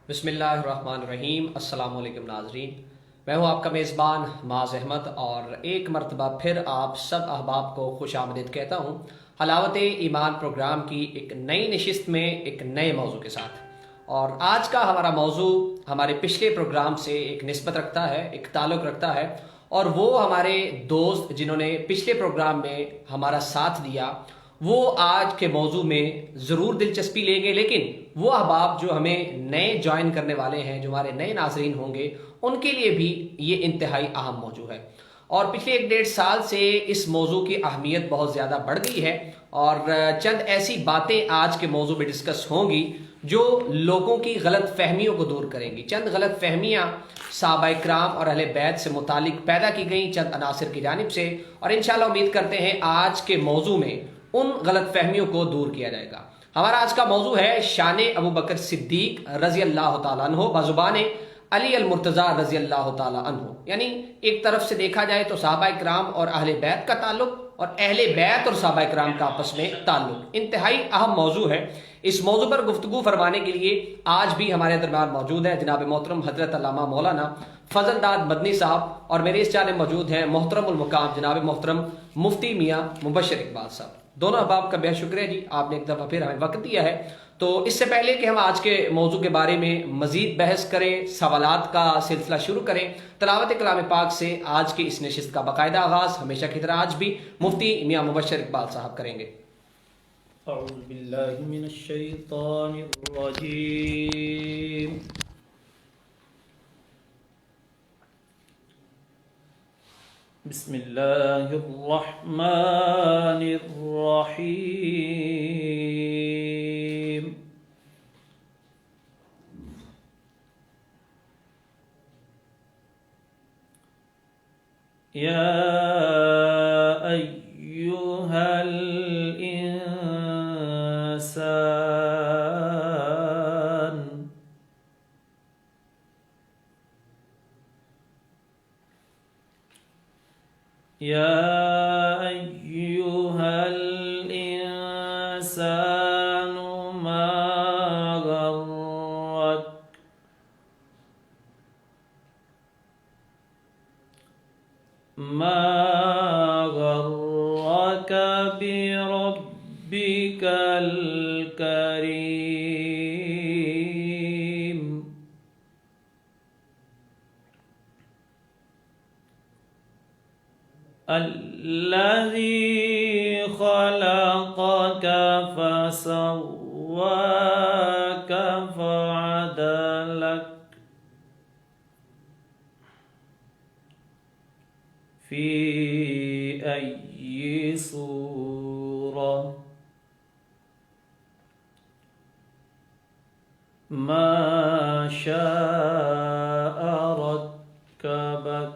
بسم اللہ الرحمن الرحیم۔ السلام علیکم ناظرین، میں ہوں آپ کا میزبان معاذ احمد اور ایک مرتبہ پھر آپ سب احباب کو خوش آمدید کہتا ہوں حلاوت ایمان پروگرام کی ایک نئی نشست میں ایک نئے موضوع کے ساتھ۔ اور آج کا ہمارا موضوع ہمارے پچھلے پروگرام سے ایک نسبت رکھتا ہے، ایک تعلق رکھتا ہے، اور وہ ہمارے دوست جنہوں نے پچھلے پروگرام میں ہمارا ساتھ دیا وہ آج کے موضوع میں ضرور دلچسپی لیں گے، لیکن وہ احباب جو ہمیں نئے جوائن کرنے والے ہیں، جو ہمارے نئے ناظرین ہوں گے، ان کے لیے بھی یہ انتہائی اہم موضوع ہے۔ اور پچھلے 1-1.5 سال سے اس موضوع کی اہمیت بہت زیادہ بڑھ گئی ہے، اور چند ایسی باتیں آج کے موضوع میں ڈسکس ہوں گی جو لوگوں کی غلط فہمیوں کو دور کریں گی۔ چند غلط فہمیاں صحابہ کرام اور اہل بیت سے متعلق پیدا کی گئیں چند عناصر کی جانب سے، اور انشاءاللہ امید کرتے ہیں آج کے موضوع میں ان غلط فہمیوں کو دور کیا جائے گا۔ ہمارا آج کا موضوع ہے شان ابو بکر صدیق رضی اللہ تعالیٰ عنہ بزبان علی المرتضیٰ رضی اللہ تعالیٰ عنہ۔ یعنی ایک طرف سے دیکھا جائے تو صحابہ کرام اور اہل بیت کا تعلق، اور اہل بیت اور صحابہ کرام کا آپس میں تعلق انتہائی اہم موضوع ہے۔ اس موضوع پر گفتگو فرمانے کے لیے آج بھی ہمارے درمیان موجود ہے جناب محترم حضرت علامہ مولانا فضل داد مدنی صاحب، اور میرے اس چینل میں موجود ہیں محترم المقام جناب محترم مفتی میاں مبشر اقبال صاحب۔ دونوں احباب کا بہت شکریہ جی، آپ نے ایک دفعہ پھر ہمیں وقت دیا ہے۔ تو اس سے پہلے کہ ہم آج کے موضوع کے بارے میں مزید بحث کریں، سوالات کا سلسلہ شروع کریں، تلاوت کلام پاک سے آج کی اس نشست کا باقاعدہ آغاز ہمیشہ کی طرح آج بھی مفتی میاں مبشر اقبال صاحب کریں گے۔ اعوذ باللہ من الشیطان الرجیم، بسم اللہ الرحمن الرحیم۔ یا ایہا الانسان یا ایہا الانسان ما غرک بربک الکریم، الذی خلقک فسواک فعدلک فی ای صورة ما شاء رکبک۔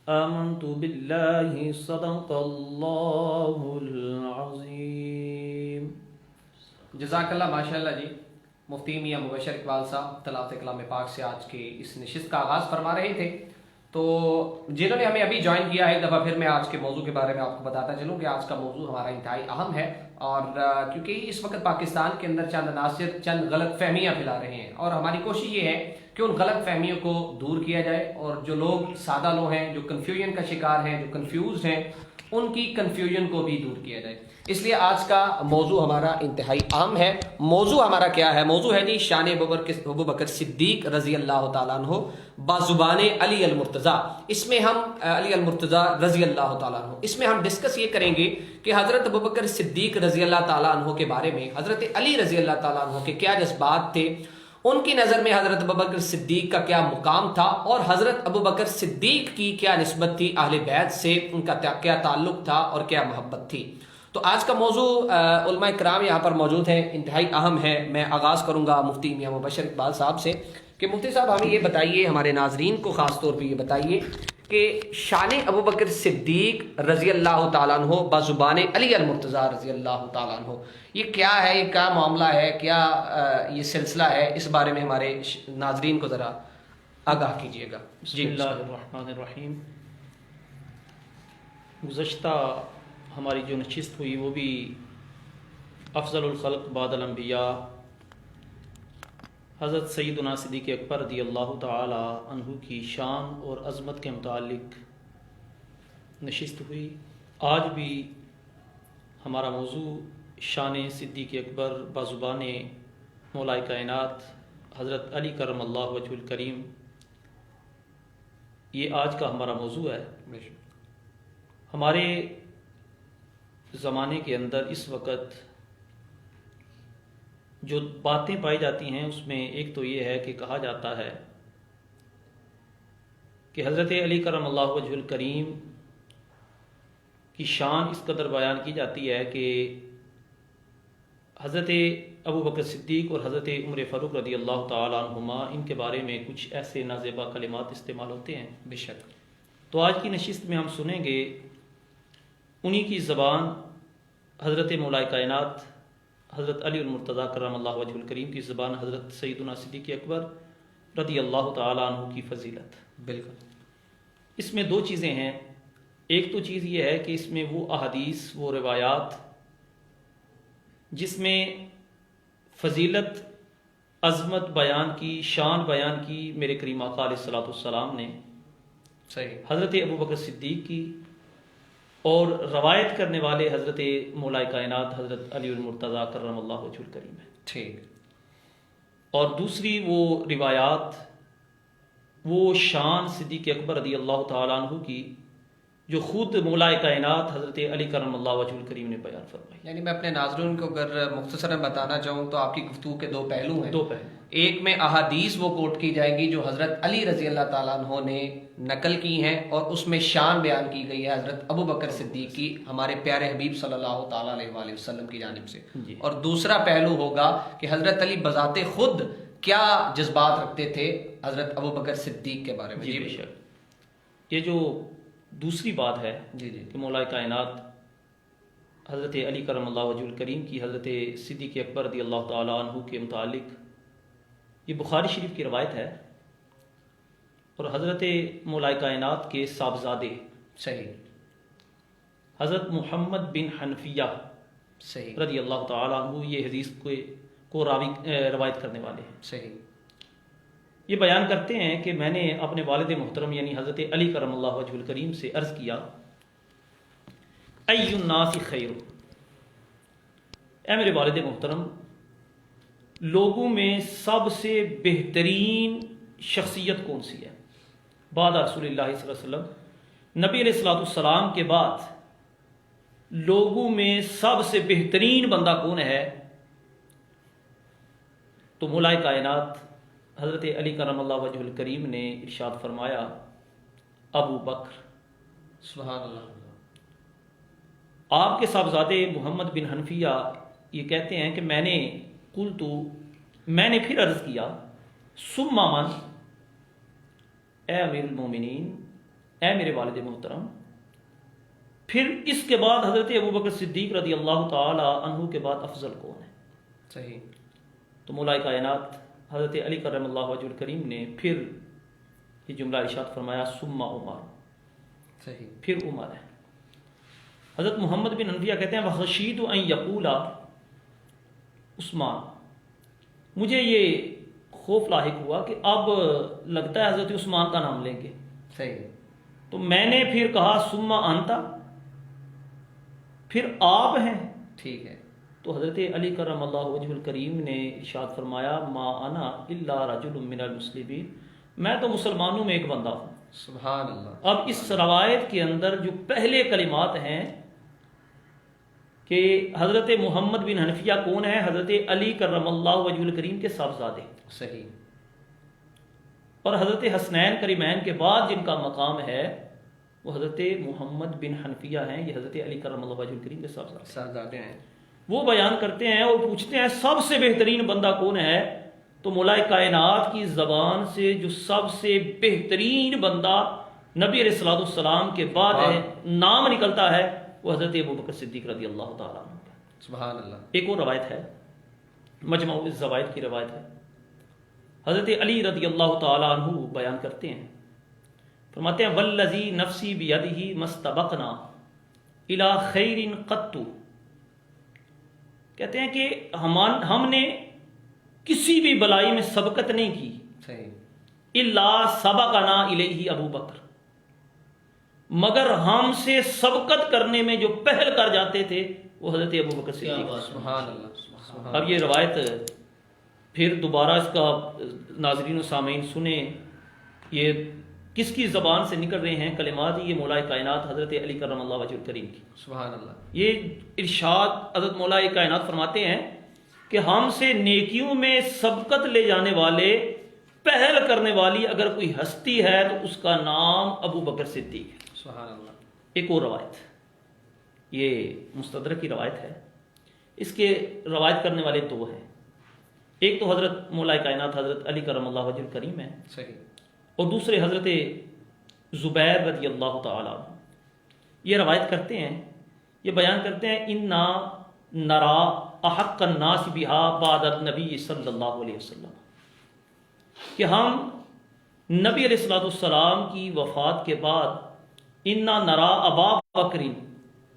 آمنت باللہ صدق اللہ العظیم۔ جزاک اللہ، ماشاء اللہ جی۔ مفتی میاں مبشر اقبال صاحب تلاوت کلام پاک سے آج کی اس نشست کا آغاز فرما رہے تھے۔ تو جنہوں نے ہمیں ابھی جوائن کیا ہے، ایک دفعہ پھر میں آج کے موضوع کے بارے میں آپ کو بتاتا چلوں کہ آج کا موضوع ہمارا انتہائی اہم ہے، اور کیونکہ اس وقت پاکستان کے اندر چند عناصر چند غلط فہمیاں پھیلا رہے ہیں، اور ہماری کوشش یہ ہے کہ ان غلط فہمیوں کو دور کیا جائے، اور جو لوگ سادہ لوگ ہیں، جو کنفیوژن کا شکار ہیں، جو کنفیوزڈ ہیں، ان کی کنفیوژن کو بھی دور کیا جائے۔ اس لیے آج کا موضوع ہمارا انتہائی اہم ہے۔ موضوع ہمارا کیا ہے؟ موضوع ہے جی شان ابو بکر صدیق رضی اللہ تعالیٰ عنہ بازبان علی المرتضیٰ۔ اس میں ہم علی المرتضیٰ رضی اللہ تعالیٰ عنہ، اس میں ہم ڈسکس یہ کریں گے کہ حضرت ابو بکر صدیق رضی اللہ تعالیٰ عنہ کے بارے میں حضرت علی رضی اللہ تعالیٰ عنہ کے کیا جذبات تھے، ان کی نظر میں حضرت ابو بکر صدیق کا کیا مقام تھا، اور حضرت ابو بکر صدیق کی کیا نسبت تھی اہل بیت سے، ان کا کیا تعلق تھا اور کیا محبت تھی۔ تو آج کا موضوع علماء کرام یہاں پر موجود ہیں، انتہائی اہم ہے۔ میں آغاز کروں گا مفتی میاں مبشر اقبال صاحب سے کہ مفتی صاحب ہمیں یہ بتائیے، ہمارے ناظرین کو خاص طور پہ یہ بتائیے کہ شان ابو بکر صدیق رضی اللہ تعالیٰ عنہ بزبان علی المرتضیٰ رضی اللہ تعالیٰ عنہ، یہ کیا ہے، یہ کیا معاملہ ہے، کیا یہ سلسلہ ہے، اس بارے میں ہمارے ناظرین کو ذرا آگاہ کیجیے گا۔ بسم اللہ الرحمن الرحیم۔ گزشتہ ہماری جو نشست ہوئی وہ بھی افضل الخلق بعد الانبیاء حضرت سیدنا صدیق اکبر رضی اللہ تعالی عنہ کی شان اور عظمت کے متعلق نشست ہوئی۔ آج بھی ہمارا موضوع شان صدیق اکبر بازبان مولا کائنات حضرت علی کرم اللہ وجہ الکریم، یہ آج کا ہمارا موضوع ہے۔ ہمارے زمانے کے اندر اس وقت جو باتیں پائی جاتی ہیں اس میں ایک تو یہ ہے کہ کہا جاتا ہے کہ حضرت علی کرم اللہ وجہ الکریم کی شان اس قدر بیان کی جاتی ہے کہ حضرت ابو بکر صدیق اور حضرت عمر فاروق رضی اللہ تعالی عنہما ان کے بارے میں کچھ ایسے نازیبا کلمات استعمال ہوتے ہیں۔ بے شک۔ تو آج کی نشست میں ہم سنیں گے انہی کی زبان حضرت مولا کائنات حضرت علی المرتضیٰ کرم اللہ وجہ الکریم کی زبان حضرت سیدنا صدیق اکبر رضی اللہ تعالی عنہ کی فضیلت۔ بالکل۔ اس میں دو چیزیں ہیں۔ ایک تو چیز یہ ہے کہ اس میں وہ احادیث، وہ روایات جس میں فضیلت، عظمت بیان کی، شان بیان کی میرے کریم آقا علیہ الصلوۃ والسلام نے صحیح، حضرت ابو بکر صدیق کی، اور روایت کرنے والے حضرت مولا کائنات حضرت علی المرتضیٰ کرم اللہ وجہ الکریم ہے۔ ٹھیک۔ اور دوسری وہ روایات، وہ شان صدیق اکبر رضی اللہ تعالیٰ عنہ کی جو خود مولا کائنات حضرت علی کرم اللہ وجہ الکریم نے بیان فرمائی۔ یعنی میں اپنے ناظرین کو اگر مختصراً بتانا چاہوں تو آپ کی گفتگو کے دو پہلو ہیں۔ دو پہلو، ایک میں احادیث وہ کوٹ کی جائیں گی جو حضرت علی رضی اللہ تعالیٰ عنہ نے نقل کی ہیں، اور اس میں شان بیان کی گئی ہے حضرت ابو بکر صدیق کی، ہمارے پیارے حبیب صلی اللہ تعالیٰ علیہ وآلہ وسلم کی جانب سے۔ جی۔ اور دوسرا پہلو ہوگا کہ حضرت علی بذات خود کیا جذبات رکھتے تھے حضرت ابو بکر صدیق کے بارے میں۔ جی بے شک۔ یہ جو دوسری بات ہے جی جی کہ مولا کائنات حضرت علی کرم اللہ وجہ الکریم کی حضرت صدیق اکبر رضی اللہ تعالیٰ عنہ کے متعلق یہ بخاری شریف کی روایت ہے، اور حضرت مولا کائنات کے صاحبزادے صحیح حضرت محمد بن حنفیہ صحیح رضی اللہ تعالیٰ عنہ یہ حدیث کو روایت کرنے والے ہیں۔ صحیح۔ یہ بیان کرتے ہیں کہ میں نے اپنے والد محترم یعنی حضرت علی کرم اللہ وجہ الکریم سے عرض کیا، ای الناس خیر، اے میرے والد محترم، لوگوں میں سب سے بہترین شخصیت کون سی ہے؟ بعد رسول اللہ صلی اللہ علیہ وسلم، نبی علیہ الصلوۃ والسلام کے بعد لوگوں میں سب سے بہترین بندہ کون ہے؟ تو مولا کائنات حضرت علی کرم اللہ وجہ الکریم نے ارشاد فرمایا، ابو بکر۔ سبحان اللہ۔ آپ کے صاحبزادے محمد بن حنفیہ یہ کہتے ہیں کہ میں نے پھر عرض کیا، ثم من، اے امیر المومنین، اے میرے والد محترم، پھر اس کے بعد حضرت ابو بکر صدیق رضی اللہ تعالی عنہ کے بعد افضل کون ہے؟ صحیح۔ تو مولا کائنات حضرت علی کرم اللہ وجہ الکریم نے پھر یہ جملہ ارشاد فرمایا، ثم عمر، صحیح۔ پھر عمر ہے۔ حضرت محمد بن حنفیہ کہتے ہیں، وخشیت ان یقول عثمان، مجھے یہ خوف لاحق ہوا کہ اب لگتا ہے حضرت عثمان کا نام لیں گے، صحیح۔ تو میں نے پھر کہا ثم انت، پھر آپ ہیں۔ ٹھیک ہے۔ تو حضرت علی کرم اللہ وجہ الکریم نے ارشاد فرمایا، ما انا الا رجل من المسلمین، میں تو مسلمانوں میں ایک بندہ ہوں۔ سبحان اللہ۔ اب اس روایت کے اندر جو پہلے کلمات ہیں کہ حضرت محمد بن حنفیہ کون ہے؟ حضرت علی کرم اللہ وجہ الکریم کے صاحبزادے، صحیح۔ اور حضرت حسنین کریمین کے بعد جن کا مقام ہے وہ حضرت محمد بن حنفیہ ہیں، یہ حضرت علی کرم اللہ وجہ الکریم کے صاحبزادے ہیں۔ وہ بیان کرتے ہیں اور پوچھتے ہیں سب سے بہترین بندہ کون ہے؟ تو مولا کائنات کی زبان سے جو سب سے بہترین بندہ نبی علیہ الصلوۃ والسلام کے بعد ہے نام نکلتا ہے وہ حضرت ابو بکر صدیق رضی اللہ تعالیٰ عنہ کا۔ سبحان اللہ۔ ایک اور روایت ہے، مجمع الزوائد کی روایت ہے، حضرت علی رضی اللہ تعالیٰ عنہ بیان کرتے ہیں، فرماتے ہیں، والذی نفسی بیدہ مستبقنا الی خیر قط، کہتے ہیں کہ ہم نے کسی بھی بلائی میں سبقت نہیں کی صحیح الا سبقنا الیہ ابو بکر، مگر ہم سے سبقت کرنے میں جو پہل کر جاتے تھے وہ حضرت ابو بکر صدیق۔ سبحان اللہ سبحان اب یہ روایت پھر دوبارہ اس کا ناظرین و سامعین سنیں، یہ کس کی زبان سے نکل رہے ہیں کلمات، یہ مولا کائنات حضرت علی کرم اللہ وجہ الکریم کی۔ سبحان اللہ۔ یہ ارشاد حضرت مولا کائنات فرماتے ہیں کہ ہم سے نیکیوں میں سبقت لے جانے والے، پہل کرنے والی اگر کوئی ہستی ہے تو اس کا نام ابو بکر صدیق ہے۔ سبحان اللہ۔ ایک اور روایت، یہ مستدرک کی روایت ہے، اس کے روایت کرنے والے دو ہیں، ایک تو حضرت مولا کائنات حضرت علی کرم اللہ وجہ الکریم ہے، صحیح، اور دوسرے حضرت زبیر رضی اللہ تعالی عنہ۔ یہ روایت کرتے ہیں، یہ بیان کرتے ہیں انا نرا احق الناس بها بعد النبی صلی اللہ علیہ وسلم، کہ ہم نبی علیہ الصلوۃ والسلام کی وفات کے بعد انا نرا ابا بکرین،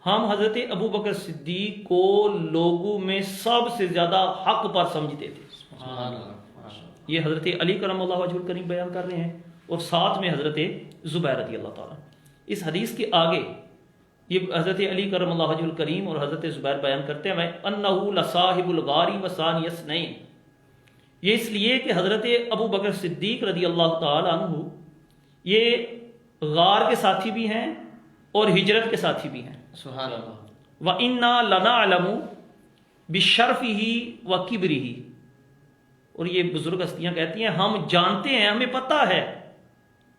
ہم حضرت ابو بکر صدیق کو لوگوں میں سب سے زیادہ حق پر سمجھتے تھے۔ سبحان اللہ۔ یہ حضرت علی کرم اللہ وجہ الکریم بیان کر رہے ہیں، اور ساتھ میں حضرت زبیر رضی اللہ تعالیٰ۔ اس حدیث کے آگے یہ حضرت علی کرم اللہ وجہ الکریم اور حضرت زبیر بیان کرتے ہیں انہ لصاحب الغار وثانی اثنین، یہ اس لیے کہ حضرت ابو بکر صدیق رضی اللہ تعالیٰ عنہ یہ غار کے ساتھی بھی ہیں اور ہجرت کے ساتھی بھی ہیں۔ سبحان اللہ۔ وَإِنَّا لَنَعْلَمُ بِشَرْفِهِ وَكِبْرِهِ، اور یہ بزرگ ہستیاں کہتی ہیں ہم جانتے ہیں، ہمیں پتہ ہے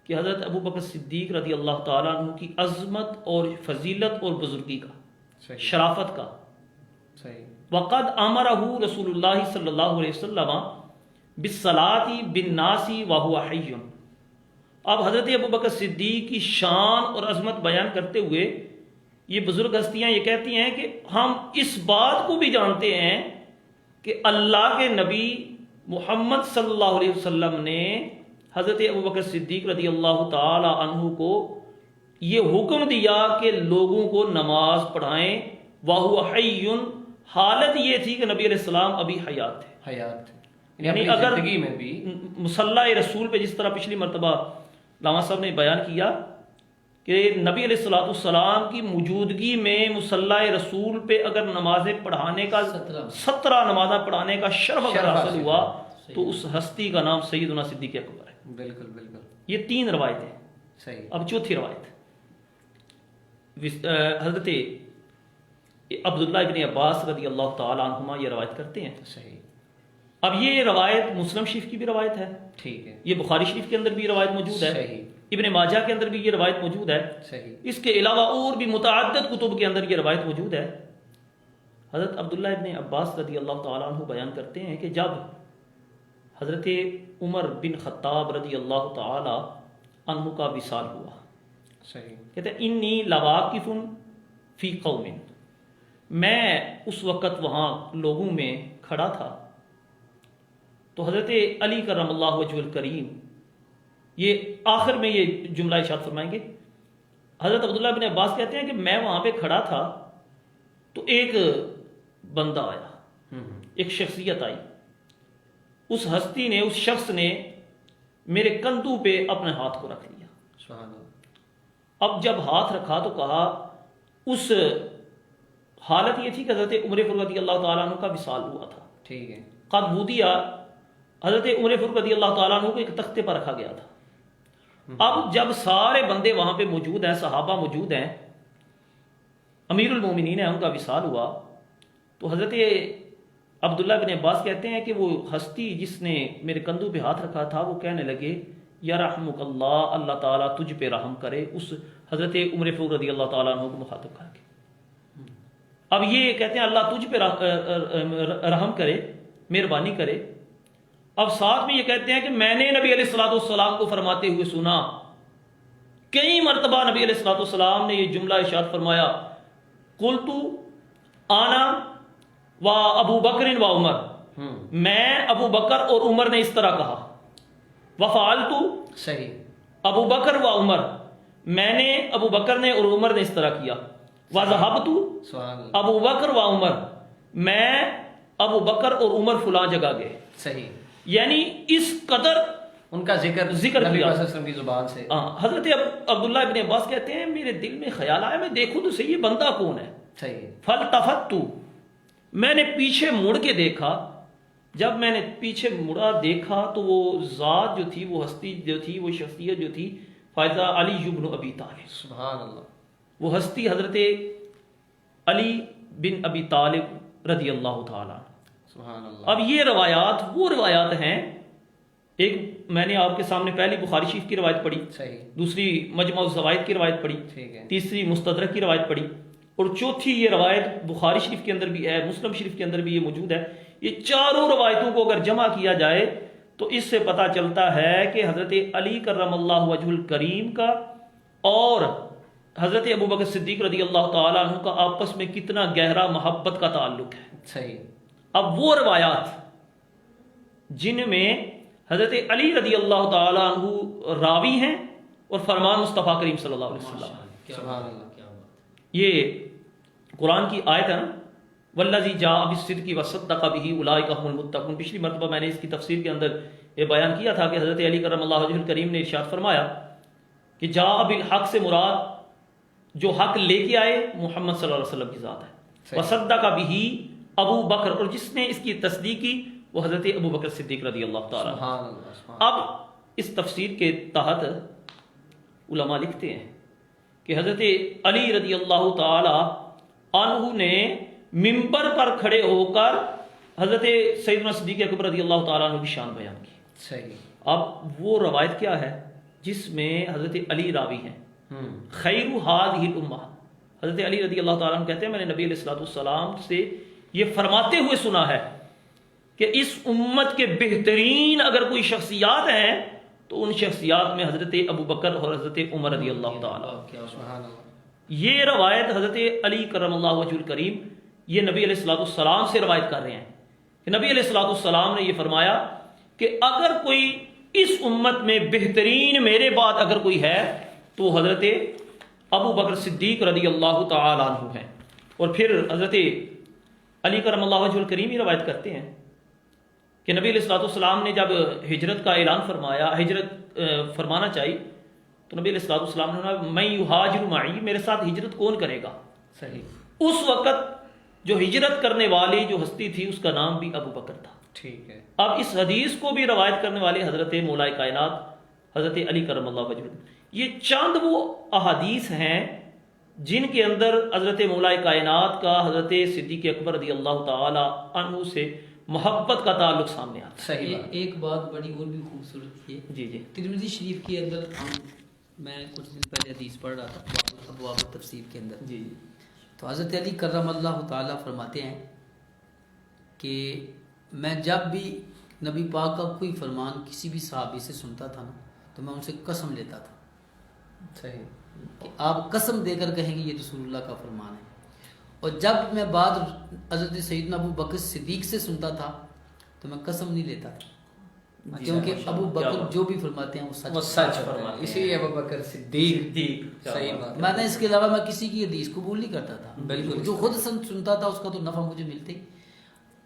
کہ حضرت ابو بکر صدیق رضی اللہ تعالیٰ عنہ کی عظمت اور فضیلت اور بزرگی کا، صحیح شرافت کا۔ صحیح۔ وقد امرہ رسول اللہ صلی اللہ علیہ وسلم بالصلاۃ بالناس وہو حی، اب حضرت ابو بکر صدیق کی شان اور عظمت بیان کرتے ہوئے یہ بزرگ ہستیاں یہ کہتی ہیں کہ ہم اس بات کو بھی جانتے ہیں کہ اللہ کے نبی محمد صلی اللہ علیہ وسلم نے حضرت ابو بکر صدیق رضی اللہ تعالی عنہ کو یہ حکم دیا کہ لوگوں کو نماز پڑھائیں، وہو حی، حالت یہ تھی کہ نبی علیہ السلام ابھی حیات تھے، حیات، یعنی اگر زندگی میں بھی مصلی رسول پہ جس طرح پچھلی مرتبہ علامہ صاحب نے بیان کیا کہ نبی علیہ الصلوۃ والسلام کی موجودگی میں مصلی رسول پہ اگر نمازیں پڑھانے کا 17 نمازیں پڑھانے کا شرف اگر حاصل ہوا تو اس ہستی کا نام سیدنا صدیق اکبر ہے۔ بالکل بالکل یہ 3 روایتیں۔ صحیح۔ اب چوتھی روایت حضرت عبداللہ ابن عباس رضی اللہ تعالی عنہما یہ روایت کرتے ہیں۔ صحیح۔ اب یہ روایت مسلم شریف کی بھی روایت ہے، ٹھیک ہے، یہ بخاری شریف کے اندر بھی یہ روایت موجود ہے، صحیح ابن ماجہ کے اندر بھی یہ روایت موجود ہے، صحیح۔ اس کے علاوہ اور بھی متعدد کتب کے اندر یہ روایت موجود ہے۔ حضرت عبداللہ ابن عباس رضی اللہ تعالیٰ عنہ بیان کرتے ہیں کہ جب حضرت عمر بن خطاب رضی اللہ تعالی عنہ کا وصال ہوا، صحیح۔ کہتے ہیں انی لواقف فی قوم، میں اس وقت وہاں لوگوں میں کھڑا تھا تو حضرت علی کرم اللہ وجہ الکریم یہ آخر میں یہ جملہ ارشاد فرمائیں گے۔ حضرت عبداللہ بن عباس کہتے ہیں کہ میں وہاں پہ کھڑا تھا تو ایک بندہ آیا، ایک شخصیت آئی، اس ہستی نے، اس شخص نے میرے کندھوں پہ اپنے ہاتھ کو رکھ لیا۔ سبحان اللہ۔ اب جب ہاتھ رکھا تو کہا، اس حالت یہ تھی کہ حضرت عمر فاروق رضی اللہ تعالیٰ عنہ کا وصال ہوا تھا، ٹھیک ہے، قد بودیا، حضرت عمر فاروق رضی اللہ تعالیٰ عنہ کو ایک تختے پر رکھا گیا تھا۔ اب جب سارے بندے وہاں پہ موجود ہیں، صحابہ موجود ہیں، امیر المومنین ہیں، ان کا وصال ہوا تو حضرت عبداللہ بن عباس کہتے ہیں کہ وہ ہستی جس نے میرے کندھوں پہ ہاتھ رکھا تھا وہ کہنے لگے یا رحمک اللہ، اللہ تعالیٰ تجھ پہ رحم کرے، اس حضرت عمر فاروق رضی اللہ تعالیٰ عنہ کو مخاطب کر کے۔ اب یہ کہتے ہیں اللہ تجھ پہ رحم کرے، مہربانی کرے۔ اب ساتھ میں یہ کہتے ہیں کہ میں نے نبی علیہ الصلوۃ والسلام کو فرماتے ہوئے سنا، کئی مرتبہ نبی علیہ الصلوۃ والسلام نے یہ جملہ ارشاد فرمایا، قلت انا و ابو بکر و عمر، میں، ابو بکر اور عمر نے اس طرح کہا، وفعلت، صحیح، ابو بکر و عمر، میں نے، ابو بکر نے اور عمر نے اس طرح کیا، وذهبت، سبحان اللہ، ابو بکر و عمر، میں ابو بکر اور عمر فلاں جگہ گئے. صحیح. یعنی اس قدر ان کا ذکر نبی صلی کیا اللہ علیہ وسلم کی زبان سے. حضرت عبداللہ ابن عباس کہتے ہیں میرے دل میں خیال آیا میں دیکھوں تو صحیح یہ بندہ کون ہے. صحیح. فالتفت، میں نے پیچھے مڑ کے دیکھا. جب میں نے پیچھے مڑا دیکھا تو وہ ذات جو تھی، وہ ہستی جو تھی، وہ شخصیت جو تھی، فائدہ علی بن ابی طالب. سبحان اللہ. وہ ہستی حضرت علی بن ابی طالب رضی اللہ تعالیٰ. سبحان اللہ. اب یہ روایات وہ روایات ہیں، ایک میں نے آپ کے سامنے پہلی بخاری شریف کی روایت پڑھی، صحیح. دوسری مجمع الزوائد کی روایت پڑھی، ٹھیک ہے. تیسری مستدرک کی روایت پڑھی، اور چوتھی یہ روایت بخاری شریف کے اندر بھی ہے، مسلم شریف کے اندر بھی یہ موجود ہے. یہ چاروں روایتوں کو اگر جمع کیا جائے تو اس سے پتہ چلتا ہے کہ حضرت علی کرم اللہ وجہ الکریم کا اور حضرت ابو بکر صدیق رضی اللہ تعالیٰ عنہ کا آپس میں کتنا گہرا محبت کا تعلق ہے. صحیح. اب وہ روایات جن میں حضرت علی رضی اللہ تعالیٰ عنہ راوی ہیں اور فرمان مصطفیٰ کریم صلی اللہ علیہ وسلم، سبحان اللہ. یہ قرآن کی آیت ہے نا، والذی جاء بالصدق وصدق به اولئک هم المتقون. پچھلی مرتبہ میں نے اس کی تفسیر کے اندر یہ بیان کیا تھا کہ حضرت علی کرم اللہ وجہ الکریم نے ارشاد فرمایا کہ جاء بالحق سے مراد جو حق لے کے آئے محمد صلی اللہ علیہ وسلم کی ذات ہے. وصدق به ابو بکر، اور جس نے اس کی تصدیق کی وہ حضرت ابو بکر صدیق رضی اللہ تعالیٰ. سبحان اللہ. اب اس تفسیر کے تحت علماء لکھتے ہیں کہ حضرت علی رضی اللہ تعالی عنہ نے ممبر پر کھڑے ہو کر حضرت سیدنا صدیق اکبر رضی اللہ تعالیٰ عنہ کی شان بیان کی. صحیح. اب وہ روایت کیا ہے جس میں حضرت علی راوی ہیں. خیر هذه الامہ، حضرت علی رضی اللہ تعالیٰ عنہ کہتے ہیں میں نے نبی علیہ الصلوۃ والسلام سے یہ فرماتے ہوئے سنا ہے کہ اس امت کے بہترین اگر کوئی شخصیات ہیں تو ان شخصیات میں حضرت ابو بکر اور حضرت عمر رضی اللہ تعالیٰ. سبحان اللہ. یہ روایت حضرت علی کرم اللہ وجہ الکریم یہ نبی علیہ الصلوۃ والسلام سے روایت کر رہے ہیں کہ نبی علیہ الصلوۃ والسلام نے یہ فرمایا کہ اگر کوئی اس امت میں بہترین میرے بعد اگر کوئی ہے تو حضرت ابو بکر صدیق رضی اللہ تعالیٰ عنہ ہیں. اور پھر حضرت علی کرم اللہ وجہ الکریم یہ روایت کرتے ہیں کہ نبی علیہ الصلوۃ والسلام نے جب ہجرت کا اعلان فرمایا، ہجرت فرمانا چاہیے، تو نبی علیہ الصلوۃ والسلام نے فرمایا میں یہاجر معی، میرے ساتھ ہجرت کون کرے گا. صحیح. اس وقت جو ہجرت کرنے والی جو ہستی تھی اس کا نام بھی ابو بکر تھا. ٹھیک ہے. اب اس حدیث کو بھی روایت کرنے والے حضرت مولا کائنات حضرت علی کرم اللہ وجہ. یہ چند وہ احادیث ہیں جن کے اندر حضرت مولا کائنات کا حضرت صدیق اکبر رضی اللہ تعالی عنہ سے محبت کا تعلق سامنے آتا ہے. صحیح. ایک بات بڑی اور بھی خوبصورت ہے. جی جی. ترمذی شریف کے اندر میں کچھ دن پہلے حدیث پڑھ رہا تھا ابواب تفسیر کے اندر. جی. تو حضرت علی کرم اللہ تعالیٰ فرماتے ہیں کہ میں جب بھی نبی پاک کا کوئی فرمان کسی بھی صحابی سے سنتا تھا نا تو میں ان سے قسم لیتا تھا. صحیح. کہ آپ قسم دے کر کہیں گے یہ رسول اللہ کا فرمان ہے. اور جب میں بعد حضرت سیدنا ابو بکر صدیق سے سنتا تھا تو میں قسم نہیں لیتا تھا کیونکہ ابو بکر جو بھی فرماتے ہیں وہ سچ فرماتے ہیں. اسی لیے ابو بکر صدیق. صحیح بات. میں نے اس کے علاوہ میں کسی کی حدیث قبول نہیں کرتا تھا. بالکل. جو خود سنتا تھا اس کا تو نفع مجھے ملتے،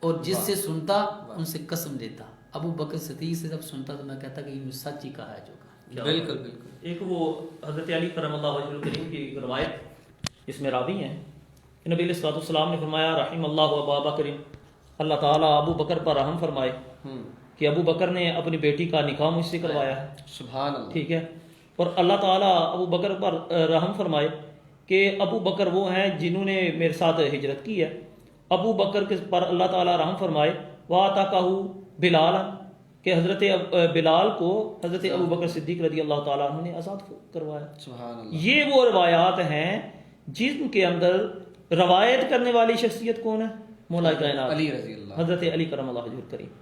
اور جس سے سنتا ان سے قسم لیتا. ابو بکر صدیق سے جب سنتا تو میں کہتا کہ یہ سچ ہی کہا ہے جو کہا. بالکل بالکل. ایک وہ حضرت علی کرم اللہ وجہ الکریم کی روایت اس میں راوی ہیں کہ نبی علیہ الصلوۃ والسلام نے فرمایا رحم اللہ ابا بکر، اللہ تعالیٰ ابو بکر پر رحم فرمائے کہ ابو بکر نے اپنی بیٹی کا نکاح مجھ سے کروایا ہے. سبحان اللہ. ٹھیک ہے. اور اللہ تعالیٰ ابو بکر پر رحم فرمائے کہ ابو بکر وہ ہیں جنہوں نے میرے ساتھ ہجرت کی ہے. ابو بکر کے پر اللہ تعالیٰ رحم فرمائے وَآتَاكَهُ بلال، کہ حضرت بلال کو حضرت ابو بکر صدیق رضی اللہ تعالیٰ عنہ نے آزاد کروایا. سبحان اللہ. یہ وہ روایات ہیں جن کے اندر روایت کرنے والی شخصیت کون ہے؟ مولا کائنات علی رضی اللہ، حضرت علی کرم اللہ وجہ الکریم.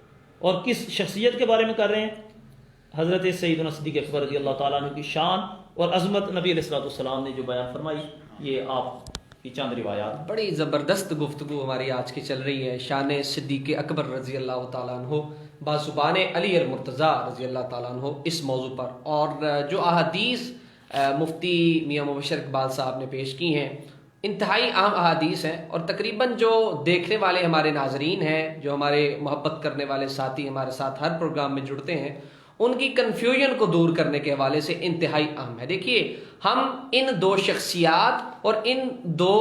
اور کس شخصیت کے بارے میں کر رہے ہیں؟ حضرت سیدنا صدیق اکبر رضی اللہ تعالیٰ عنہ کی شان اور عظمت نبی علیہ الصلوۃ والسلام نے جو بیان فرمائی. یہ آپ کی چند روایات. بڑی زبردست گفتگو ہماری آج کی چل رہی ہے شان صدیق اکبر رضی اللہ تعالیٰ عنہ بازبان علی المرتضیٰ رضی اللہ تعالیٰ عنہ اس موضوع پر. اور جو احادیث مفتی میاں مبشر اقبال صاحب نے پیش کی ہیں انتہائی اہم احادیث ہیں، اور تقریباً جو دیکھنے والے ہمارے ناظرین ہیں، جو ہمارے محبت کرنے والے ساتھی ہمارے ساتھ ہر پروگرام میں جڑتے ہیں، ان کی کنفیوژن کو دور کرنے کے حوالے سے انتہائی اہم ہے۔ دیکھیے، ہم ان دو شخصیات اور ان دو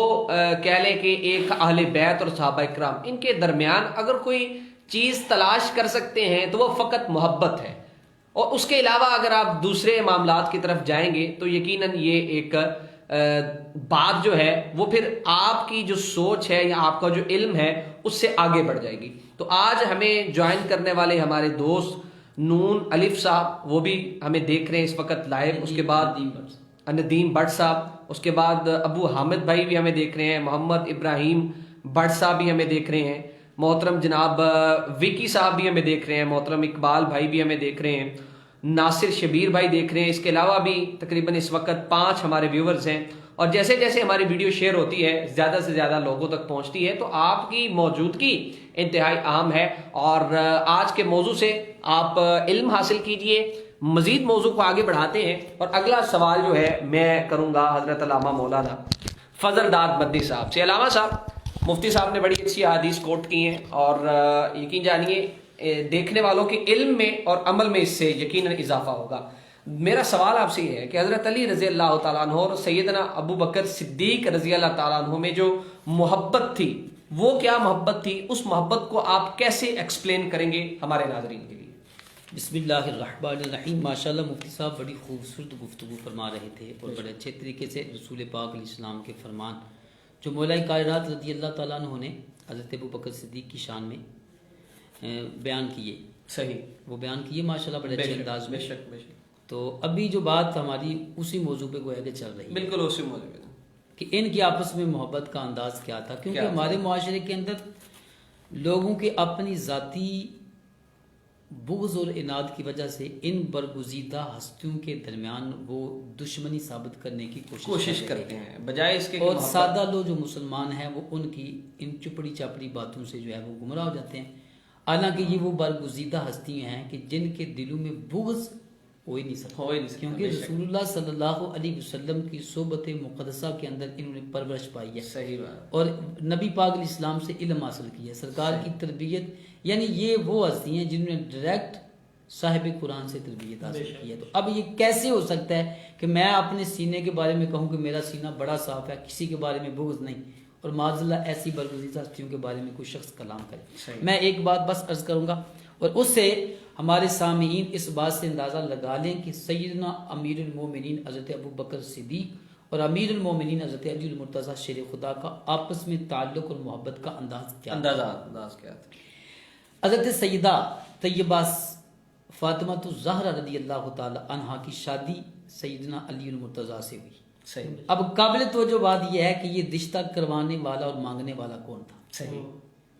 کہہ لیں کہ ایک اہل بیت اور صحابہ کرام، ان کے درمیان اگر کوئی چیز تلاش کر سکتے ہیں تو وہ فقط محبت ہے، اور اس کے علاوہ اگر آپ دوسرے معاملات کی طرف جائیں گے تو یقیناً یہ ایک بات جو ہے وہ پھر آپ کی جو سوچ ہے یا آپ کا جو علم ہے اس سے آگے بڑھ جائے گی۔ تو آج ہمیں جوائن کرنے والے ہمارے دوست نون الف صاحب، وہ بھی ہمیں دیکھ رہے ہیں اس وقت لائیو، اس کے بعد ندیم بٹ صاحب، اس کے بعد ابو حامد بھائی بھی ہمیں دیکھ رہے ہیں، محمد ابراہیم بٹ صاحب بھی ہمیں دیکھ رہے ہیں، محترم جناب وکی صاحب بھی ہمیں دیکھ رہے ہیں، محترم اقبال بھائی بھی ہمیں دیکھ رہے ہیں، ناصر شبیر بھائی دیکھ رہے ہیں۔ اس کے علاوہ بھی تقریباً اس وقت 5 ہمارے ویورز ہیں، اور جیسے جیسے ہماری ویڈیو شیئر ہوتی ہے زیادہ سے زیادہ لوگوں تک پہنچتی ہے، تو آپ کی موجودگی انتہائی اہم ہے، اور آج کے موضوع سے آپ علم حاصل کیجئے۔ مزید موضوع کو آگے بڑھاتے ہیں، اور اگلا سوال جو ہے میں کروں گا حضرت علامہ مولانا فضل داد مدنی صاحب سے۔ علامہ صاحب، مفتی صاحب نے بڑی اچھی حدیث کوٹ کی ہیں، اور یقین جانیے دیکھنے والوں کے علم میں اور عمل میں اس سے یقیناً اضافہ ہوگا۔ میرا سوال آپ سے یہ ہے کہ حضرت علی رضی اللہ تعالیٰ عنہ اور سیدنا ابو بکر صدیق رضی اللہ تعالیٰ عنہ میں جو محبت تھی، وہ کیا محبت تھی؟ اس محبت کو آپ کیسے ایکسپلین کریں گے ہمارے ناظرین کے لیے؟ بسم اللہ الرحمن الرحیم۔ ماشاءاللہ مفتی صاحب بڑی خوبصورت گفتگو فرما رہے تھے، اور بڑے اچھے طریقے سے رسول پاک علیہ السلام کے فرمان جو مولا کائنات رضی اللہ تعالیٰ عنہ نے حضرت ابو بکر صدیق کی شان میں بیان کیے، صحیح، وہ بیان کیے ماشاءاللہ بڑے اچھے انداز میں۔ بے شک بے شک، تو ابھی جو بات ہماری اسی موضوع پہ گویا کہ چل رہی ہے، بالکل اسی موضوع پہ کہ ان کی آپس میں محبت کا انداز کیا تھا، کیونکہ کیا تھا؟ ہمارے معاشرے کے اندر لوگوں کے اپنی ذاتی بغض اور اناد کی وجہ سے ان برگزیدہ ہستیوں کے درمیان وہ دشمنی ثابت کرنے کی کوشش کرتے ہیں، بجائے اس کے کہ اور محبت- سادہ لوگ جو مسلمان ہیں وہ ان کی ان چپڑی چاپڑی باتوں سے جو ہے وہ گمراہ ہو جاتے ہیں، حالانکہ یہ وہ برگزیدہ ہستیاں ہیں کہ جن کے دلوں میں بغض ہو ہی نہیں سکتا، کیونکہ بے شک۔ رسول اللہ صلی اللہ علیہ وسلم کی صحبت مقدسہ کے اندر انہوں نے پرورش پائی ہے، صحیح بات، اور نبی پاک علیہ السلام سے علم حاصل کیا ہے، سرکار کی تربیت، یعنی یہ وہ ہستی ہیں جنہوں نے ڈائریکٹ صاحب قرآن سے تربیت حاصل کی ہے۔ تو اب یہ کیسے ہو سکتا ہے کہ میں اپنے سینے کے بارے میں کہوں کہ میرا سینہ بڑا صاف ہے، کسی کے بارے میں بغض نہیں، اور معاذ اللہ ایسی برگزیدہ ہستیوں کے بارے میں کوئی شخص کلام کرے؟ میں ایک بات بس عرض کروں گا، اور اس سے ہمارے سامعین اس بات سے اندازہ لگا لیں کہ سیدنا امیر المومنین حضرت ابو بکر صدیق اور امیر المومنین حضرت علی المرتضیٰ شیر خدا کا آپس میں تعلق اور محبت کا انداز کیا تھا۔ انداز کیا تھا؟ حضرت سیدہ طیبہ فاطمہ الزہرا رضی اللہ تعالی عنہا کی شادی سیدنا علی المرتضیٰ سے ہوئی۔ صحیح، اب قابل توجہ بات یہ ہے کہ یہ رشتہ کروانے والا اور مانگنے والا کون تھا؟ صحیح،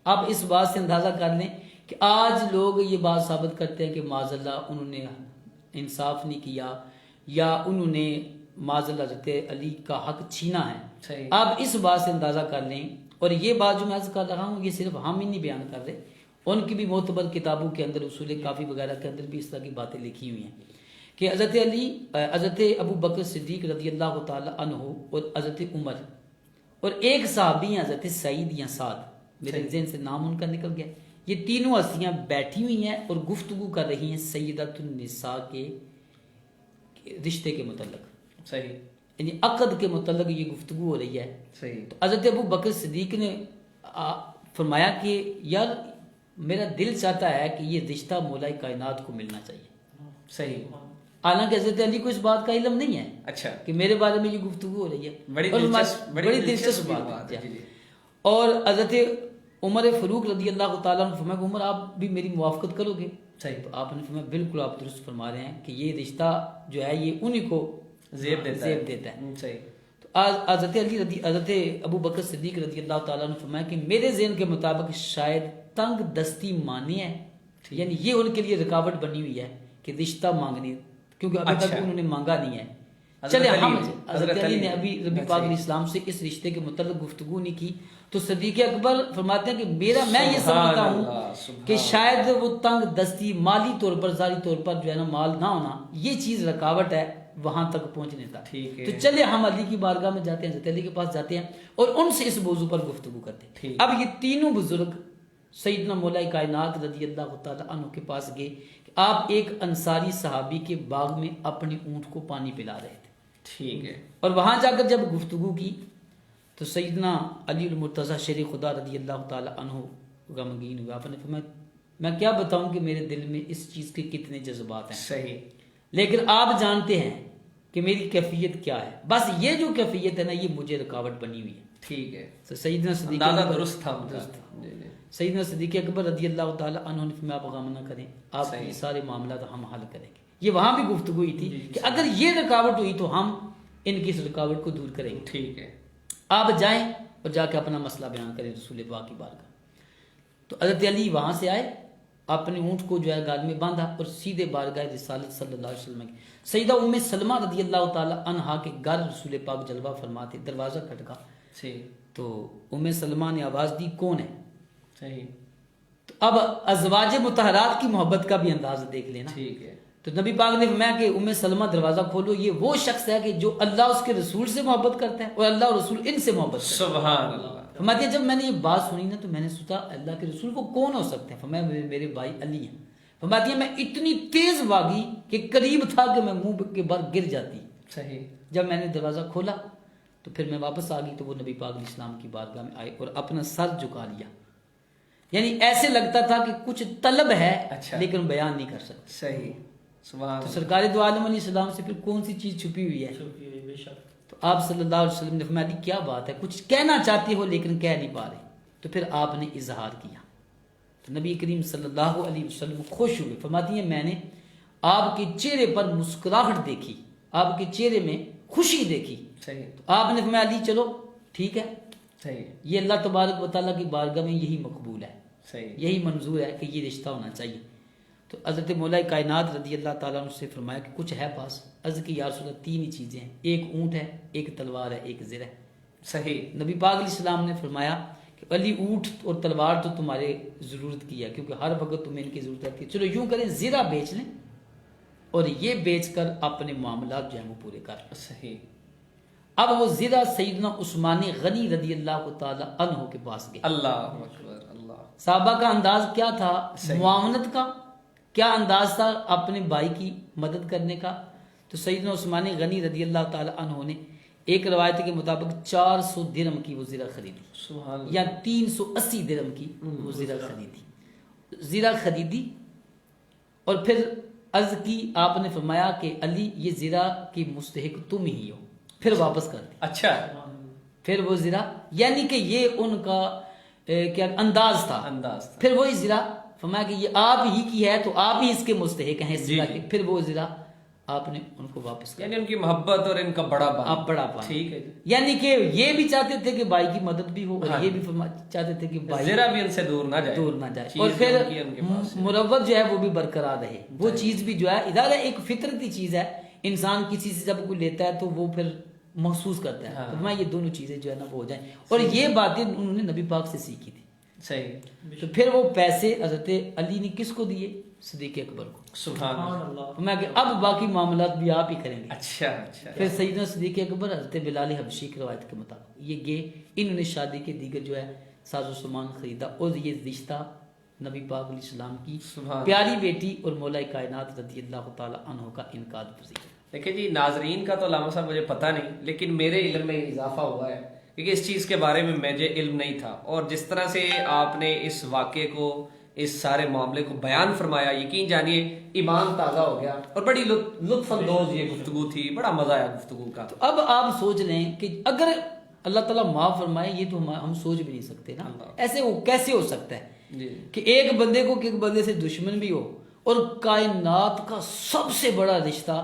اب اس بات سے اندازہ کر لیں کہ آج لوگ یہ بات ثابت کرتے ہیں کہ معاذ اللہ انہوں نے انصاف نہیں کیا، یا انہوں نے معاذ اللہ حضرت علی کا حق چھینا ہے۔ صحیح، اب اس بات سے اندازہ کر لیں، اور یہ بات جو میں عرض کر رہا ہوں یہ صرف ہم ہی نہیں بیان کر رہے، ان کی بھی معتبر کتابوں کے اندر اصول کافی وغیرہ کے اندر بھی اس طرح کی باتیں لکھی ہوئی ہیں کہ حضرت ابو بکر صدیق رضی اللہ تعالی عنہ اور حضرت عمر اور ایک صحابی ہیں حضرت سعید یا سعد، میرے ذہن سے نام ان کا نکل گیا، یہ تینوں ہستیاں بیٹھی ہوئی ہیں اور گفتگو کر رہی ہیں سیدۃ النساء کے رشتے کے متعلق، صحیح، یعنی عقد کے متعلق یہ گفتگو ہو رہی ہے۔ صحیح، تو حضرت ابو بکر صدیق نے فرمایا کہ یار میرا دل چاہتا ہے کہ یہ رشتہ مولا کائنات کو ملنا چاہیے، صحیح، حالانکہ حضرت علی کو اس بات کا علم نہیں ہے اچھا، کہ میرے بارے میں یہ گفتگو ہو رہی ہے، بڑی دلچسپ بات ہے۔ اور حضرت عمر فاروق رضی اللہ تعالیٰ عنہ فرمایا کہ عمر آپ بھی میری موافقت کرو گے؟ صحیح، تو آپ نے فرمایا بالکل آپ درست فرما رہے ہیں کہ یہ رشتہ جو ہے یہ انہی کو زیب دیتا ہے۔ صحیح، تو حضرت ابو بکر صدیق رضی اللہ تعالیٰ عنہ فرمایا کہ میرے ذہن کے مطابق شاید تنگ دستی مانی ہے، یعنی یہ ان کے لیے رکاوٹ بنی ہوئی ہے کہ رشتہ مانگنے، کیونکہ ابھی تک انہوں نے مانگا نہیں ہے۔ چلے ہم حضرت علی نے ابھی نبی پاک علیہ السلام سے اس رشتے کے متعلق گفتگو نہیں کی، تو صدیق اکبر فرماتے ہیں کہ میں یہ سمجھتا ہوں کہ شاید وہ تنگ دستی مالی طور پر ظاہری طور پر جو ہے نا مال نہ ہونا یہ چیز رکاوٹ ہے، وہاں تک پہنچنے تک. ٹھیک ہے. تو چلے ہم علی کی بارگاہ میں جاتے ہیں, حضرت علی کے پاس جاتے ہیں اور ان سے اس موضوع پر گفتگو کرتے ہیں. ٹھیک. اب یہ تینوں بزرگ سیدنا مولا کائنات رضی اللہ تعالیٰ عنہ کے پاس گئے کہ آپ ایک انصاری صحابی کے باغ میں اپنے اونٹ کو پانی پلا رہے تھے. ٹھیک ہے. اور وہاں جا کر جب گفتگو کی تو سیدنا علی المرتضیٰ شیر خدا رضی اللہ تعالیٰ عنہ غمگین ہوئے. آپ نے فرمایا میں کیا بتاؤں کہ میرے دل میں اس چیز کے کتنے جذبات ہیں, صحیح, لیکن آپ جانتے ہیں کہ میری کیفیت کیا ہے, بس یہ جو کیفیت ہے نا یہ مجھے رکاوٹ بنی ہوئی ہے. ٹھیک ہے. تو سیدنا صدیق اندازہ اکبر درست تھا ان کا. جی جی. سیدنا صدیق اکبر رضی اللہ تعالیٰ عنہ نے فرمایا آپ غم نہ کریں, آپ صحیح. یہ سارے معاملات ہم حل کریں گے. یہ وہاں بھی گفتگو ہوئی تھی جی، کہ اگر یہ رکاوٹ ہوئی تو ہم ان کی اس رکاوٹ کو دور کریں گے. ٹھیک ہے. آپ جائیں اور جا کے اپنا مسئلہ بیان کریں رسول پاک کی بارگاہ. تو حضرت علی وہاں سے آئے, اپنے اونٹ کو جو ہے گال میں باندھا اور سیدھے بارگاہ رسالت صلی اللہ علیہ وسلم کی. سیدہ ام سلمہ رضی اللہ تعالی عنہا کے گھر رسول پاک جلوہ فرماتے, دروازہ کھٹکا. صحیح. تو ام سلمہ نے آواز دی کون ہے. صحیح. تو اب ازواج مطہرات کی محبت کا بھی انداز دیکھ لینا. ٹھیک ہے. تو نبی پاک نے فرمایا کہ ام سلمہ دروازہ کھولو, یہ وہ شخص ہے کہ جو اللہ اس کے رسول سے محبت کرتا ہے اور اللہ اور رسول ان سے محبت کرتا ہے. سبحان اللہ. فرماتے ہیں جب میں نے یہ بات سنی نا تو میں نے سوچا اللہ کے رسول کو کون ہو سکتے ہیں. فرمایا میرے بھائی علی ہیں. فرماتی ہیں میں اتنی تیز بھاگی کہ قریب تھا کہ میں منہ کے بار گر جاتی. صحیح. جب میں نے دروازہ کھولا تو پھر میں واپس آ گئی تو وہ نبی پاک علیہ السلام کی بارگاہ میں آئے اور اپنا سر جھکا لیا. یعنی ایسے لگتا تھا کہ کچھ طلب ہے اچھا. لیکن بیان نہیں کر سکتے. صحیح. سبحان. تو سرکار دو عالم علیہ السلام سے پھر کون سی چیز چھپی ہوئی ہے. بے شک. تو آپ صلی اللہ علیہ وسلم نے فرمایا دی کیا بات ہے, کچھ کہنا چاہتے ہو لیکن کہہ نہیں پا رہے. تو پھر آپ نے اظہار کیا. تو نبی کریم صلی اللہ علیہ وسلم خوش ہوئے. فرماتی ہیں میں نے آپ کے چہرے پر مسکراہٹ دیکھی, آپ کے چہرے میں خوشی دیکھی. صحیح. تو آپ نے فرمایا علی چلو ٹھیک ہے, صحیح. یہ اللہ تبارک و تعالیٰ کی بارگاہ میں یہی مقبول ہے, صحیح. یہی منظور ہے کہ یہ رشتہ ہونا چاہیے. تو حضرت مولا کائنات رضی اللہ تعالیٰ عنہ سے فرمایا کہ کچھ ہے پاس. عرض کی یا رسول اللہ تین ہی چیزیں ہیں, ایک اونٹ ہے, ایک تلوار ہے, ایک زر ہے. صحیح. نبی پاک علیہ السلام نے فرمایا کہ علی اونٹ اور تلوار تو تمہارے ضرورت کی ہے کیونکہ ہر وقت تمہیں ان کی ضرورت رہتی ہے, چلو یوں کریں زرہ بیچ لیں اور یہ بیچ کر اپنے معاملات جو ہیں وہ پورے کر لیں. صحیح. اب وہ زرہ سیدنا عثمان غنی رضی اللہ تعالی عنہ کے پاس گئے. اللہ اکبر. اللہ. صحابہ کا انداز کیا تھا, صحیح. معاونت کا کیا انداز تھا, اپنے بھائی کی مدد کرنے کا. تو سیدنا عثمان غنی رضی اللہ تعالی عنہ نے ایک روایت کے مطابق 400 درہم کی وہ زرہ خریدی, سبحان اللہ. یا 380 درہم کی وہ زرہ خریدی. زرہ خریدی اور پھر عرض کی, آپ نے فرمایا کہ علی یہ زرہ کی مستحق تم ہی ہو, پھر واپس کر دی. اچھا. پھر وہ زرہ یعنی کہ یہ ان کا کیا انداز تھا. انداز تھا. پھر وہی زرہ فرمایا کہ یہ آپ ہی کی ہے تو آپ ہی اس کے مستحق ہیں اس جی زرہ جی. کے. پھر وہ زرہ آپ نے ان کو واپس کر یعنی ان کی محبت اور ان کا بڑا پان. آپ بڑا پان. ٹھیک ہے جی. یعنی کہ یہ بھی چاہتے تھے کہ بھائی کی مدد بھی ہو اور ہاں. یہ بھی چاہتے تھے کہ بھائی ذرا بھی ان سے دور نہ جائے, دور نہ جائے, چیز اور جو پھر ان کی ان کے پاس ہے. مروت جو ہے وہ بھی برقرار رہے. وہ صحیح. چیز بھی جو ہے ادارہ ایک فطرتی چیز ہے, انسان کسی سے جب کوئی لیتا ہے تو وہ پھر محسوس کرتا ہے. ہاں. تو میں یہ دونوں چیزیں جو ہے نا وہ ہو جائیں, اور یہ باتیں انہوں نے نبی پاک سے سیکھی تھی. صحیح. تو پھر وہ پیسے حضرت علی نے کس کو دیے, صدیق اکبر کو. سبحان اللہ. میں کہ اب باقی معاملات بھی آپ ہی کریں گے. اچھا اچھا. پھر سیدنا صدیق اکبر حضرت بلال حبشی کی روایت کے مطابق یہ گئے, انہوں نے شادی کے دیگر جو ہے ساز و سامان خریدا اور یہ رشتہ نبی پاک علیہ السلام کی سبحان پیاری بیٹی اور مولا کائنات رضی اللہ تعالی عنہ کا انقاد پذیر. دیکھیں جی, ناظرین کا تو علامہ صاحب مجھے پتہ نہیں, لیکن میرے علم میں اضافہ ہوا ہے کیونکہ اس چیز کے بارے میں مجھے علم نہیں تھا. اور جس طرح سے آپ نے اس واقعے کو, اس سارے معاملے کو بیان فرمایا, یقین جانیے ایمان تازہ ہو گیا اور بڑی لطف اندوز یہ گفتگو تھی, بڑا مزہ آیا گفتگو کا. تو اب آپ سوچ لیں کہ اگر اللہ تعالیٰ معاف فرمائے, یہ تو ہم سوچ بھی نہیں سکتے نا, ایسے وہ کیسے ہو سکتا ہے جی. کہ ایک بندے کو ایک بندے سے دشمن بھی ہو اور کائنات کا سب سے بڑا رشتہ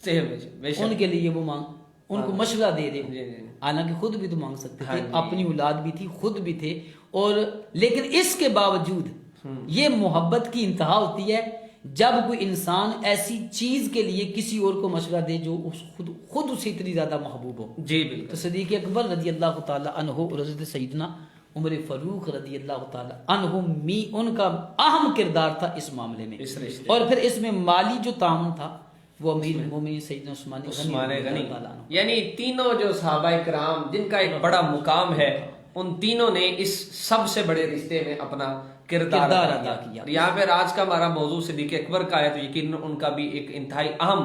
ان کے لیے وہ مانگ, ان کو مشورہ دے دے. حالانکہ خود بھی تو مانگ سکتے تھے, اپنی اولاد بھی تھی, خود بھی تھے, اور لیکن اس کے باوجود یہ محبت کی انتہا ہوتی ہے جب کوئی انسان ایسی چیز کے لیے کسی اور کو مشورہ دے جو خود اسے اتنی زیادہ محبوب ہو. جی بالکل. تو صدیق اکبر رضی اللہ تعالی عنہ اور حضرت سیدنا عمر فاروق رضی اللہ تعالی عنہ ان کا اہم کردار تھا اس معاملے میں. اور پھر اس میں مالی جو تعاون تھا وہ امیر مومنین سیدنا عثمان غنی، رضی اللہ تعالیٰ عنہ۔ یعنی تینوں جو صحابہ کرام جن کا ایک بڑا مقام ہے، ان تینوں نے اس سب سے بڑے رشتے میں اپنا کردار ادا کیا۔ یہاں پہ آج کا ہمارا موضوع صدیق اکبر کا ہے، تو یقیناً ان کا بھی ایک انتہائی اہم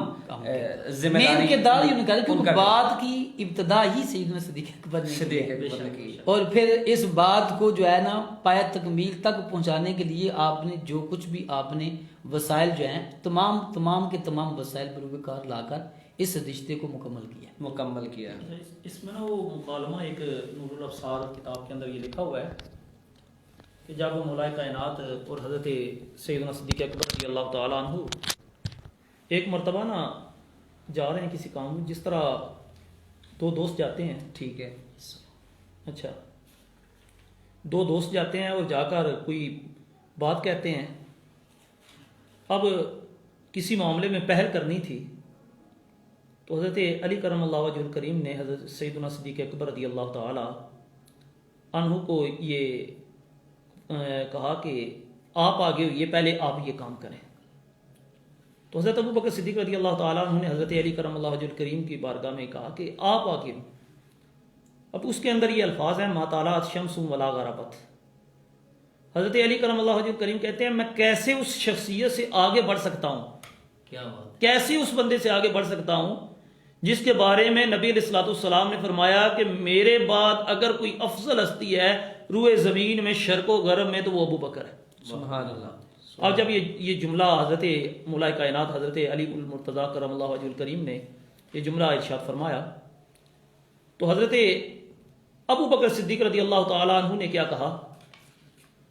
ذمہ داری، کردار ہی ان کا ہے، کیونکہ بات کی ابتدا ہی سیدنا صدیق اکبر نے کی، اور پھر اس بات کو جو ہے نا پایہ تکمیل تک پہنچانے کے لیے آپ نے جو کچھ بھی آپ نے وسائل جو ہیں تمام کے تمام وسائل پر کار لا کر اس رشتے کو مکمل کیا۔ اس میں نا وہ مکالمہ ایک نور الابصار کتاب کے اندر یہ لکھا ہوا ہے کہ جب مولا کائنات اور حضرت سیدنا صدیق اکبر رضی اللہ تعالیٰ عنہ ایک مرتبہ نا جا رہے ہیں کسی کام میں، جس طرح دو دوست جاتے ہیں، ٹھیک ہے، اچھا، دو دوست جاتے ہیں اور جا کر کوئی بات کہتے ہیں، اب کسی معاملے میں پہل کرنی تھی، تو حضرت علی کرم اللہ وجہ الکریم نے حضرت سیدنا صدیق اکبر رضی اللہ تعالی عنہ کو یہ کہا کہ آپ آگے ہوئیے، پہلے آپ یہ کام کریں۔ تو حضرت ابو بکر صدیق رضی اللہ تعالیٰ عنہ نے حضرت علی کرم اللہ وجہ الکریم کی بارگاہ میں کہا کہ آپ آگے ہوں۔ اب اس کے اندر یہ الفاظ ہیں ما طالعت شمس ولا غربت۔ حضرت علی کرم اللہ وجہ الکریم کہتے ہیں میں کیسے اس شخصیت سے آگے بڑھ سکتا ہوں، کیا بات، کیسے اس بندے سے آگے بڑھ سکتا ہوں جس کے بارے میں نبی علیہ الصلوۃ والسلام نے فرمایا کہ میرے بعد اگر کوئی افضل ہستی ہے روئے زمین میں شرق و غرب میں تو وہ ابو بکر ہے۔ سبحان اللہ۔ اب جب یہ جملہ حضرت مولا کائنات حضرت علی المرتضیٰ کرم اللہ وجہ الکریم نے یہ جملہ ارشاد فرمایا، تو حضرت ابو بکر صدیق رضی اللہ تعالیٰ عنہ نے کیا کہا؟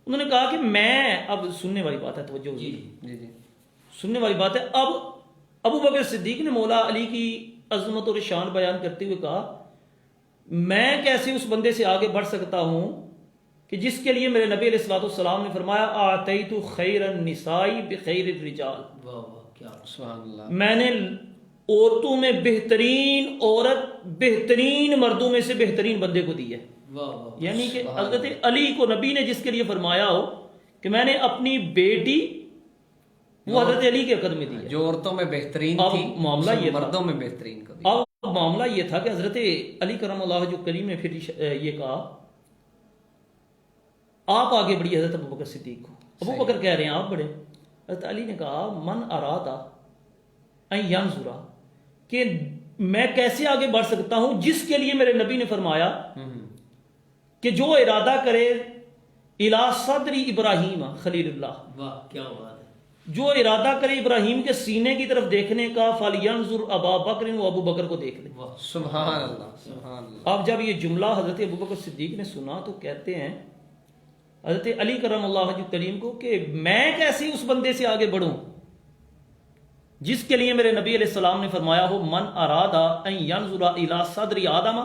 انہوں نے کہا کہ میں، اب سننے والی بات ہے، توجہ جی سننے والی بات ہے، اب ابو بکر صدیق نے مولا علی کی عظمت اور شان بیان کرتے ہوئے کہا میں کیسے اس بندے سے آگے بڑھ سکتا ہوں کہ جس کے لیے میرے نبی علیہ الصلوۃ والسلام نے فرمایا اعطیت خیر النساء بخیر الرجال، واہ واہ، کیا سبحان اللہ، میں نے عورتوں میں بہترین عورت بہترین مردوں میں سے بہترین بندے کو دی ہے۔ یعنی کہ حضرت علی کو نبی نے جس کے لیے فرمایا ہو کہ میں نے اپنی بیٹی وہ حضرت علی کے قدم میں دی ہے، جو عورتوں میں بہترین اب تھی معاملہ یہ تھا، مردوں میں بہترین کو دی۔ اب معاملہ یہ تھا کہ حضرت علی کرم اللہ جو کریم نے پھر یہ کہا آپ آگے بڑھی حضرت ابو بکر صدیق کو، ابو بکر کہہ رہے ہیں آپ بڑھے، حضرت علی نے کہا من ارادہ ان ینظرا، کہ میں کیسے آگے بڑھ سکتا ہوں جس کے لیے میرے نبی نے فرمایا کہ جو ارادہ کرے الی صدر ابراہیم خلیل اللہ، واہ کیا بات ہے، جو ارادہ کرے ابراہیم کے سینے کی طرف دیکھنے کا فلینظر ابا بکر، وہ ابو بکر کو دیکھ لے۔ سبحان اللہ، سبحان اللہ۔ اب جب یہ جملہ حضرت ابو بکر صدیق نے سنا تو کہتے ہیں حضرت علی کرم اللہ وجہ کریم کو کہ میں کیسے اس بندے سے آگے بڑھوں جس کے لیے میرے نبی علیہ السلام نے فرمایا ہو من ارادہ ان ینظر الی صدر آدم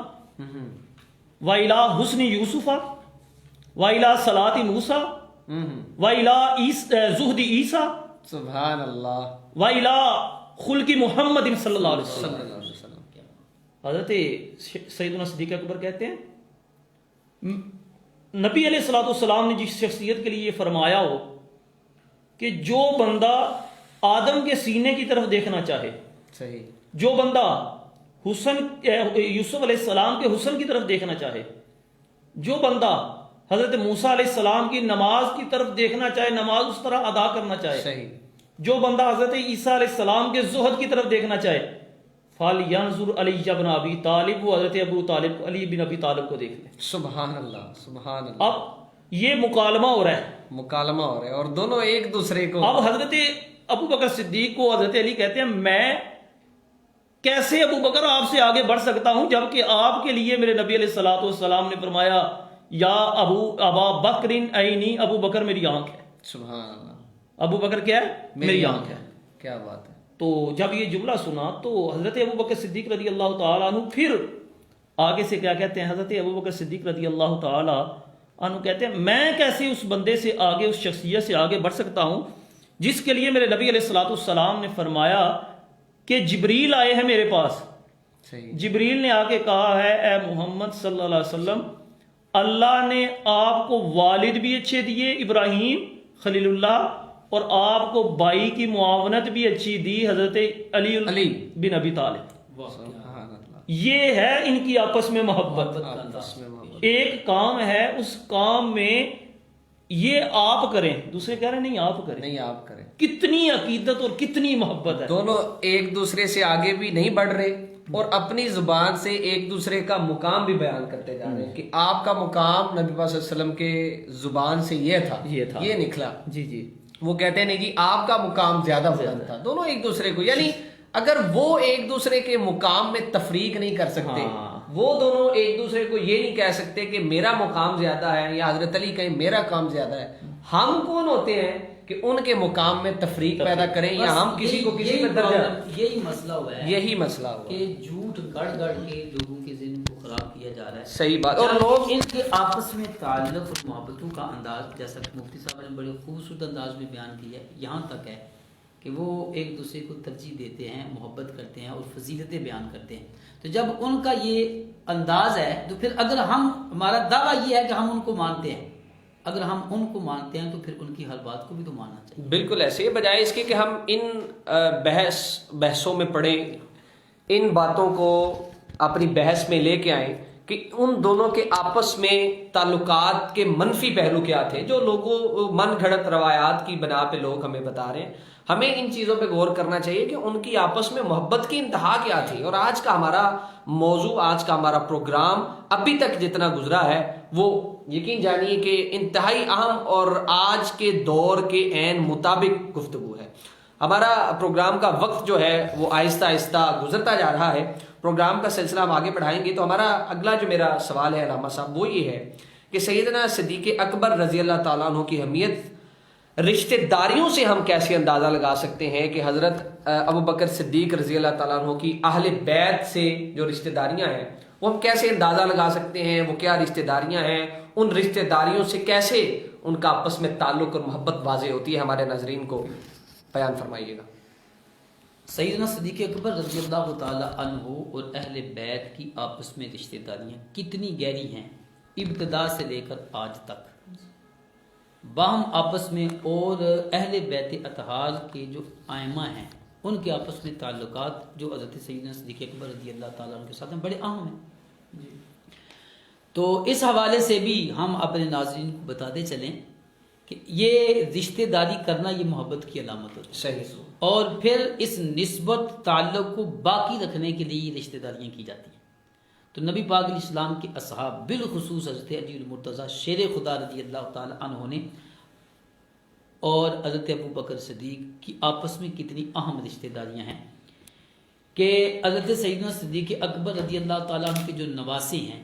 و الی حسن یوسف و الی صلاۃ موسیٰ و الی زہد عیسیٰ سبحان اللہ، و الی خلق محمد صلی اللہ علیہ صلی وسلم۔ اللہ علیہ وسلم۔ حضرت سیدنا صدیق اکبر کہتے ہیں نبی علیہ الصلوۃ والسلام نے جس شخصیت کے لیے یہ فرمایا ہو کہ جو بندہ آدم کے سینے کی طرف دیکھنا چاہے، صحیح، جو بندہ حسن یوسف علیہ السلام کے حسن کی طرف دیکھنا چاہے، جو بندہ حضرت موسیٰ علیہ السلام کی نماز کی طرف دیکھنا چاہے، نماز اس طرح ادا کرنا چاہے، صحیح، جو بندہ حضرت عیسیٰ علیہ السلام کے زہد کی طرف دیکھنا چاہے، فَلْيَنْظُرْ عَلِيَّ بْنَ أَبِي طالب، وہ حضرت ابو طالب علی بن ابی طالب کو دیکھ لے۔ سبحان اللہ، سبحان اللہ۔ اب یہ مکالمہ ہو رہا ہے، مکالمہ ہو رہا ہے اور دونوں ایک دوسرے کو، اب حضرت ابو بکر صدیق کو حضرت علی کہتے ہیں میں کیسے ابو بکر آپ سے آگے بڑھ سکتا ہوں جبکہ آپ کے لیے میرے نبی علیہ الصلوۃ والسلام نے فرمایا یا ابا بکر عینی، ابو بکر میری آنکھ ہے۔ سبحان اللہ، ابو بکر کیا ہے؟ میری آنکھ ہے۔ کیا بات ہے۔ تو جب یہ جملہ سنا تو حضرت ابو بکر صدیق رضی اللہ تعالیٰ عنہ پھر آگے سے کیا کہتے ہیں؟ حضرت ابو بکر صدیق رضی اللہ تعالیٰ عنہ کہتے ہیں میں کیسے اس بندے سے آگے، اس شخصیت سے آگے بڑھ سکتا ہوں جس کے لیے میرے نبی علیہ الصلوۃ والسلام نے فرمایا کہ جبریل آئے ہیں میرے پاس، صحیح، جبریل نے آ کے کہا ہے اے محمد صلی اللہ علیہ وسلم اللہ نے آپ کو والد بھی اچھے دیے ابراہیم خلیل اللہ، اور آپ کو بھائی کی معاونت بھی اچھی دی حضرت علی بن ابی طالب. یہ ہے ان کی آپس میں محبت. ایک کام ہے, اس کام میں یہ آپ کریں, دوسرے کہہ رہے ہیں نہیں آپ کریں, نہیں آپ کریں. کتنی عقیدت اور کتنی محبت ہے. دونوں ایک دوسرے سے آگے بھی نہیں بڑھ رہے اور اپنی زبان سے ایک دوسرے کا مقام بھی بیان کرتے جا رہے ہیں کہ آپ کا مقام نبی پاک صلی اللہ علیہ وسلم کے زبان سے یہ تھا, یہ نکلا. جی وہ کہتے ہیں نہیں جی آپ کا مقام زیادہ بلند تھا. دونوں ایک دوسرے کو, یعنی اگر وہ ایک دوسرے کے مقام میں تفریق نہیں کر سکتے, وہ دونوں ایک دوسرے کو یہ نہیں کہہ سکتے کہ میرا مقام زیادہ ہے یا حضرت علی کہیں میرا کام زیادہ ہے, ہم کون ہوتے ہیں کہ ان کے مقام میں تفریق پیدا کریں یا ہم کسی کو کسی پر درجہ. یہی مسئلہ ہوا ہے, یہی مسئلہ ہوا کہ جھوٹ گڑ گڑ کے لوگوں کے ذہن کو خراب کیا جا رہا ہے. صحیح بات. اور لوگ ان کے آپس میں تعلق اور محبتوں کا انداز, جیسا کہ مفتی صاحب نے بڑے خوبصورت انداز میں بیان کیا ہے, یہاں تک ہے کہ وہ ایک دوسرے کو ترجیح دیتے ہیں, محبت کرتے ہیں اور فضیلتیں بیان کرتے ہیں. تو جب ان کا یہ انداز ہے تو پھر اگر ہمارا دعویٰ یہ ہے کہ ہم ان کو مانتے ہیں, اگر ہم ان کو مانتے ہیں تو پھر ان کی ہر بات کو بھی تو ماننا چاہیے. بالکل ایسے ہی, بجائے اس کے کہ ہم ان بحثوں میں پڑھیں, ان باتوں کو اپنی بحث میں لے کے آئیں کہ ان دونوں کے آپس میں تعلقات کے منفی پہلو کیا تھے, جو لوگوں من گھڑت روایات کی بنا پہ لوگ ہمیں بتا رہے ہیں. ہمیں ان چیزوں پہ غور کرنا چاہیے کہ ان کی آپس میں محبت کی انتہا کیا تھی. اور آج کا ہمارا موضوع, آج کا ہمارا پروگرام ابھی تک جتنا گزرا ہے وہ یقین جانیے کہ انتہائی اہم اور آج کے دور کے عین مطابق گفتگو ہے. ہمارا پروگرام کا وقت جو ہے وہ آہستہ آہستہ گزرتا جا رہا ہے. پروگرام کا سلسلہ ہم آگے بڑھائیں گے. تو ہمارا اگلا جو میرا سوال ہے علامہ صاحب وہ یہ ہے کہ سیدنا صدیق اکبر رضی اللہ تعالیٰ عنہ کی اہمیت رشتہ داریوں سے ہم کیسے اندازہ لگا سکتے ہیں کہ حضرت ابو بکر صدیق رضی اللہ تعالیٰ عنہ کی اہل بیت سے جو رشتہ داریاں ہیں وہ ہم کیسے اندازہ لگا سکتے ہیں, وہ کیا رشتہ داریاں ہیں, ان رشتہ داریوں سے کیسے ان کا آپس میں تعلق اور محبت واضح ہوتی ہے, ہمارے ناظرین کو بیان فرمائیے گا. سیدنا صدیق اکبر رضی اللہ تعالی عنہ اور اہل بیت کی آپس میں رشتہ داریاں کتنی گہری ہیں, ابتدا سے لے کر آج تک. باہم آپس میں اور اہل بیت اطہار کے جو ائمہ ہیں ان کے آپس میں تعلقات جو حضرت سیدنا صدیق اکبر رضی اللہ تعالیٰ عنہ کے ساتھ ہیں بڑے اہم ہیں. تو اس حوالے سے بھی ہم اپنے ناظرین کو بتاتے چلیں کہ یہ رشتہ داری کرنا یہ محبت کی علامت ہوتی ہے. صحیح. اور پھر اس نسبت تعلق کو باقی رکھنے کے لیے یہ رشتہ داریاں کی جاتی ہیں. تو نبی پاک علیہ السلام کے اصحاب بالخصوص حضرت علی المرتضیٰ شیر خدا رضی اللہ تعالی عنہ نے اور حضرت ابو بکر صدیق کی آپس میں کتنی اہم رشتہ داریاں ہیں کہ حضرت سیدنا صدیق اکبر رضی اللہ تعالیٰ عنہ کے جو نواسے ہیں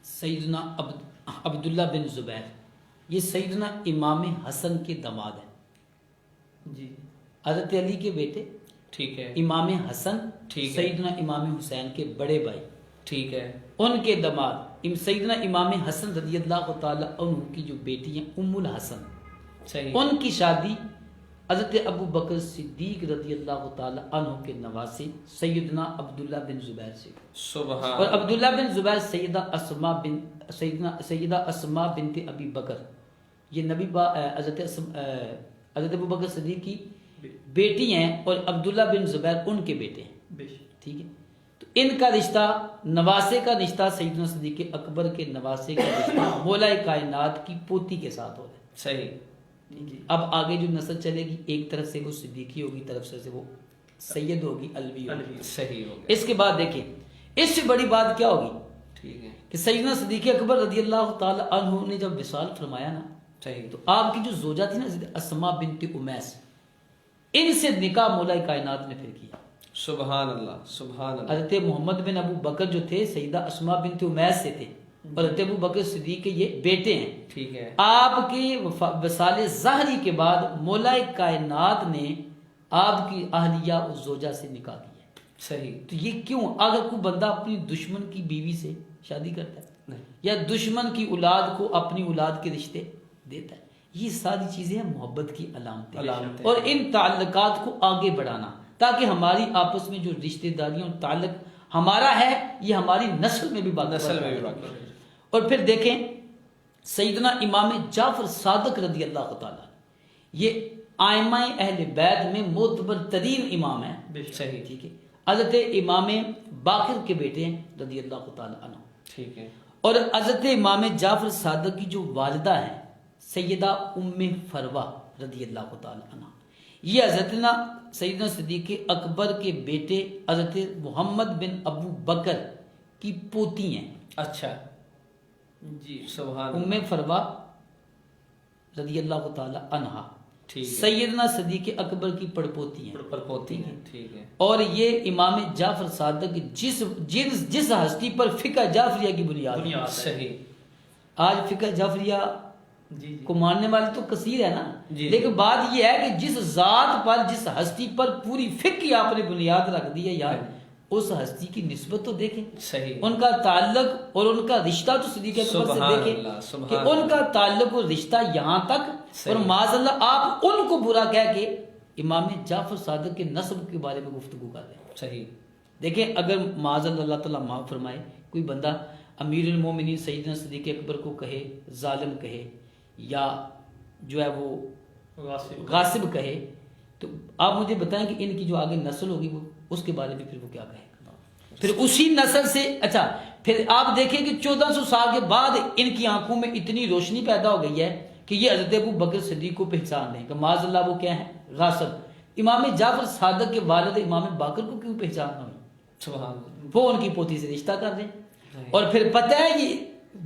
سیدنا عبداللہ بن زبیر, یہ سیدنا امام حسن کے داماد ہیں جی, حضرت علی کے بیٹے, ٹھیک ہے, امام حسن, سیدنا امام حسین کے بڑے بھائی, ٹھیک ہے, ان کے داماد سیدنا امام حسن رضی اللہ تعالی عنہ کی جو بیٹی ہیں ام الحسن, ان کی شادی حضرت ابو بکر صدیق رضی اللہ تعالی عنہ کے نواسے سیدنا عبداللہ بن زبیر سے. سبحان. اور عبداللہ بن زبیر سیدہ اسماء بنت ابی بکر, یہ نبی حضرت ابو بکر صدیق کی بیٹی ہیں اور عبداللہ بن زبیر ان کے بیٹے ہیں. ٹھیک ہے, تو ان کا رشتہ, نواسے کا رشتہ سیدنا صدیق اکبر کے نواسے کا رشتہ مولا کائنات کی پوتی کے ساتھ ہو رہا ہے. صحیح. اب آگے جو نسل چلے گی ایک طرف سے وہ صدیقی ہوگی, طرف سے وہ سید ہوگی, الوی ہوگی. صحیح ہوگی. اس کے بعد دیکھیں اس سے بڑی بات کیا ہوگی, ٹھیک ہے, کہ سیدنا صدیق اکبر رضی اللہ تعالی عنہ نے جب وصال فرمایا نا, صحیح, تو آپ کی جو زوجہ تھی نا اسماء بنت امیس, ان سے نکاح مولا کائنات نے پھر کیا. سبحان اللہ, سبحان اللہ. حضرت محمد بن ابو بکر جو تھے سیدہ اسماء بنت امیس سے تھے, اور حضرت ابو بکر صدیق کے یہ بیٹے ہیں. ٹھیک ہے, آپ کے وصال ظاہری کے بعد مولا کائنات نے آپ کی اہلیہ اور زوجہ سے نکاح کیا. صحیح. تو یہ کیوں, اگر کوئی بندہ اپنی دشمن کی بیوی سے شادی کرتا ہے یا دشمن کی اولاد کو اپنی اولاد کے رشتے دیتا ہے, یہ ساری چیزیں ہیں محبت کی علامتیں. اور ان تعلقات کو آگے بڑھانا تاکہ ہماری آپس میں جو رشتہ داریاں اور تعلق ہمارا ہے یہ ہماری نسل میں بھی باقی. اور پھر دیکھیں سیدنا امام جعفر صادق رضی اللہ تعالیٰ, یہ آئمہ اہل بیت میں معتبر ترین امام ہیں، صحیح، ٹھیک ہے، حضرت امام باقر کے بیٹے ہیں رضی اللہ تعالی عنہ، ٹھیک ہے، اور حضرت امام جعفر صادق کی جو والدہ ہیں سیدہ ام فروہ رضی اللہ تعالی عنہ، یہ حضرتنا سیدنا صدیق اکبر کے بیٹے حضرت محمد بن ابو بکر کی پوتی ہیں، اچھا جی سبحان ام فروہ رضی اللہ تعالی عنہ ٹھیک ہے، سیدنا صدیق اکبر کی پڑپوتی ہیں، پر پوتی ہیں، ٹھیک ہے، اور یہ امام جعفر صادق جس ہستی پر فقہ جعفریہ کی بنیاد ہے۔ بنیاد صحیح، آج فقہ جعفریہ جی کو ماننے والے تو کثیر ہے نا، جی، لیکن بات یہ ہے کہ جس ذات پر جس ہستی پر پوری فقہ کی آپ نے بنیاد رکھ دی ہے یار، اس ہستی کی نسبت تو دیکھیں، صحیح، ان کا تعلق اور ان کا رشتہ تو صدیق اکبر سے سبحان دیکھیں اللہ، سبحان کہ ان کا تعلق اور رشتہ یہاں تک، اور معاذ اللہ آپ ان کو برا کہہ کے امام جعفر صادق کے نسب کے بارے میں گفتگو کر رہے ہیں۔ صحیح، دیکھیں اگر معاذ اللہ تعالیٰ معاف فرمائے کوئی بندہ امیر المومنین سیدنا صدیق اکبر کو کہے ظالم کہے یا جو ہے وہ غاصب کہے، تو آپ مجھے بتائیں کہ ان کی جو آگے نسل ہوگی وہ اس کے بارے میں پھر وہ کیا کہے گا؟ پھر اسی نسل سے اچھا پھر آپ دیکھیں کہ 1400 سال کے بعد ان کی آنکھوں میں اتنی روشنی پیدا ہو گئی ہے کہ یہ حضرت ابو بکر صدیق کو پہچان دیں کہ معاذ اللہ وہ کیا ہیں غاصب۔ امام جعفر صادق کے والد امام باقر کو کیوں پہچاننا ہوئی؟ سبحان اللہ، وہ ان کی پوتی سے رشتہ کر دیں، اور پھر پتہ ہے یہ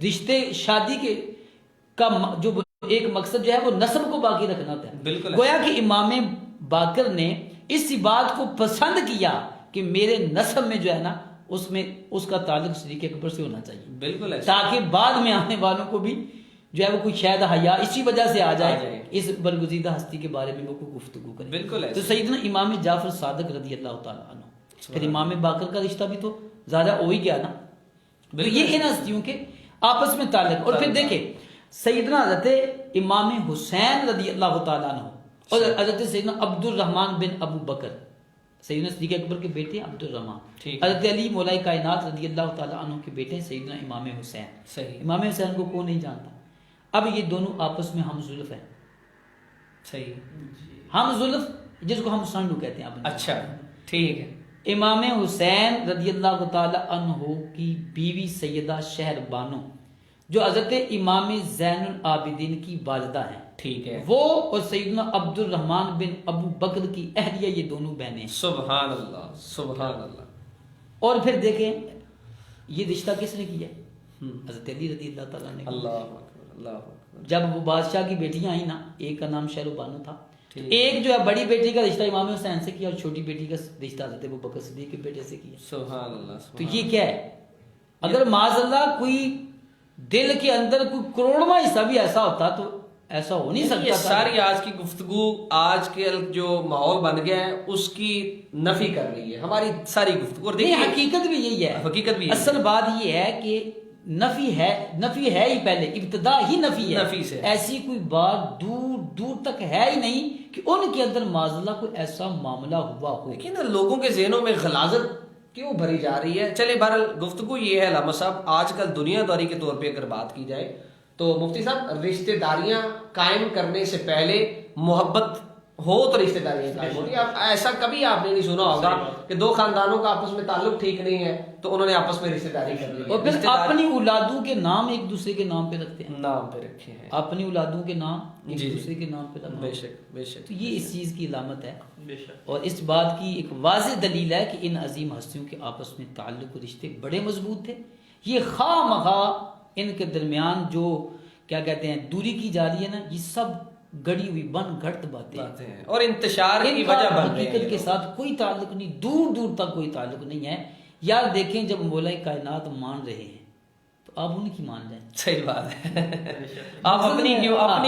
رشتے شادی کے کا جو ایک مقصد جو ہے وہ نسب کو باقی رکھنا ہوتا ہے، بالکل، گویا کہ امام باقر نے اسی بات کو پسند کیا کہ میرے نسب میں جو ہے نا اس میں اس کا تعلق صدیق اکبر سے ہونا چاہیے، بالکل ایسا، تاکہ بعد میں آنے والوں کو بھی جو ہے وہ کوئی شاید حیا اسی وجہ سے آ جائے جائے، اس برگزیدہ ہستی کے بارے میں وہ کوئی گفتگو کرے۔ بالکل تو ایسا، سیدنا امام جعفر صادق رضی اللہ تعالیٰ عنہ، پھر امام باقر کا رشتہ بھی تو زیادہ ہو ہی گیا نا، تو یہ ان ہستیوں کے آپس میں تعلق۔ اور پھر دیکھیں سیدنا حضرت امام حسین رضی اللہ تعالیٰ عنہ اور حضرت سیدنا عبد الرحمن بن ابو بکر، سیدنا صدیق اکبر کے بیٹے عبد الرحمن، حضرت علی مولا کائنات رضی اللہ تعالیٰ عنہ کے بیٹے سیدنا امام حسین۔ صحیح، امام حسین کو کون نہیں جانتا؟ اب یہ دونوں آپس میں ہم زلف ہیں، صحیح، ہم زلف جس کو ہم سنڈو کہتے ہیں۔ اچھا ٹھیک ہے، امام حسین رضی اللہ تعالی عنہ کی بیوی سیدہ شہر بانو جو حضرت امام زین العابدین کی والدہ ہیں، ٹھیک ہے، وہ اور سیدنا عبد الرحمن بن ابو بکر کی اہلیہ یہ دونوں بہنیں ہیں۔ سبحان اللہ، سبحان اللہ، اور پھر دیکھیں یہ رشتہ کس نے کیا؟ حضرت علی رضی اللہ تعالیٰ نے۔ اللہ اکبر، اللہ اکبر، جب وہ بادشاہ کی بیٹیاں آئیں نا، ایک کا نام شہر بانو تھا، ایک جو ہے بڑی بیٹی کا رشتہ امام حسین سے کیا اور چھوٹی بیٹی کا رشتہ حضرت ابو بکر صدیق کے بیٹے سے کیا۔ سبحان اللہ، تو یہ کیا ہے؟ اگر معاذ اللہ کوئی دل کے اندر کوئی کروڑواں حصہ بھی ایسا ہوتا تو ایسا ہو نہیں سکتا یہ تھا۔ ساری آج کی گفتگو آج کے جو ماحول بن گیا ہے اس کی نفی کر رہی ہے ہماری ساری گفتگو، اور نہیں، دیکھیے حقیقت بھی یہی ہے، حقیقت بھی یہی ہے۔ اصل بات یہ ہے کہ نفی ہے ہی پہلے، ابتدا ہی نفی ہے، نفی سے ایسی کوئی بات دور دور تک ہے ہی نہیں کہ ان کے اندر معاذ اللہ کوئی ایسا معاملہ ہوا ہو۔ لیکن لوگوں کے ذہنوں میں غلاظت کیوں بھری جا رہی ہے؟ چلے بہرحال گفتگو یہ ہے علامہ صاحب، آج کل دنیا داری کے طور پہ اگر بات کی جائے تو مفتی صاحب رشتہ داریاں قائم کرنے سے پہلے محبت ہو تو رشتہ داریاں قائم ہوتی ہیں۔ ایسا کبھی آپ نے نہیں سنا ہوگا کہ دو خاندانوں کا آپس میں تعلق ٹھیک نہیں ہے تو انہوں نے آپس میں رشتہ داری کر لی، اور پھر اپنی اولادوں کے نام ایک دوسرے کے نام پہ رکھتے ہیں، نام پہ رکھے ہیں، اپنی اولادوں کے نام ایک دوسرے کے نام پہ رکھتے بے ہیں۔ شک بے شک، تو یہ اس چیز کی علامت ہے، بے شک، اور اس بات کی ایک واضح دلیل ہے کہ ان عظیم ہستیوں کے آپس میں تعلق و رشتے بڑے مضبوط تھے۔ یہ خواہ مخواہ ان کے درمیان جو کیا کہتے ہیں دوری کی جا رہی ہے نا، یہ سب گڑی ہوئی بن گھڑت باتیں ہیں اور انتشار کی ان کا وجہ بن رہے حقیقت ہیں۔ کے ساتھ کوئی تعلق نہیں، دور دور تک کوئی تعلق نہیں ہے۔ یار دیکھیں جب مولا کائنات مان رہے ہیں تو آپ ان کی مان جائیں۔ صحیح بات ہے، آپ اپنی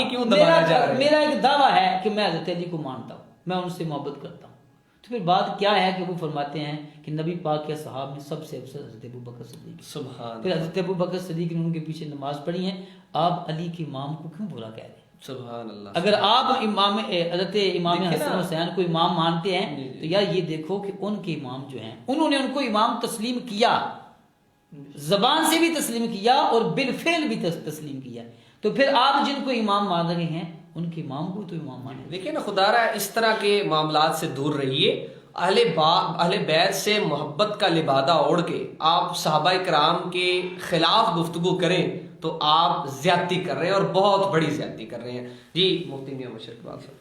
کیوں دبانا چاہ رہے ہیں؟ میرا ایک دعویٰ ہے کہ میں حضرت علی کو مانتا ہوں، میں ان سے محبت کرتا ہوں، تو پھر بات کیا ہے کہ وہ فرماتے ہیں کہ نبی پاک کے صحاب میں سب سے افضل حضرت ابو بکر صدیق، سبحان پھر حضرت ابو بکر صدیق نے ان کے پیچھے نماز پڑھی ہے، آپ علی کے امام کو کیوں برا کہہ رہے ہیں؟ سبحان اللہ، اگر آپ حضرت امام دیکھیں حسن نا، حسین کو امام مانتے ہیں تو یار یہ دیکھو کہ ان کے امام جو ہیں انہوں نے ان کو امام تسلیم کیا، زبان سے بھی تسلیم کیا اور بالفعل بھی تسلیم کیا، تو پھر آپ جن کو امام مان رہے ہیں ان کے امام کو تو امام مانے. دیکھیے نا خدا را اس طرح کے معاملات سے دور رہیے. اہل بیت سے محبت کا لبادہ اوڑھ کے آپ صحابہ کرام کے خلاف گفتگو کریں تو آپ زیادتی کر رہے ہیں اور بہت بڑی زیادتی کر رہے ہیں. جی مفتی میاں مشرق بات صاحب.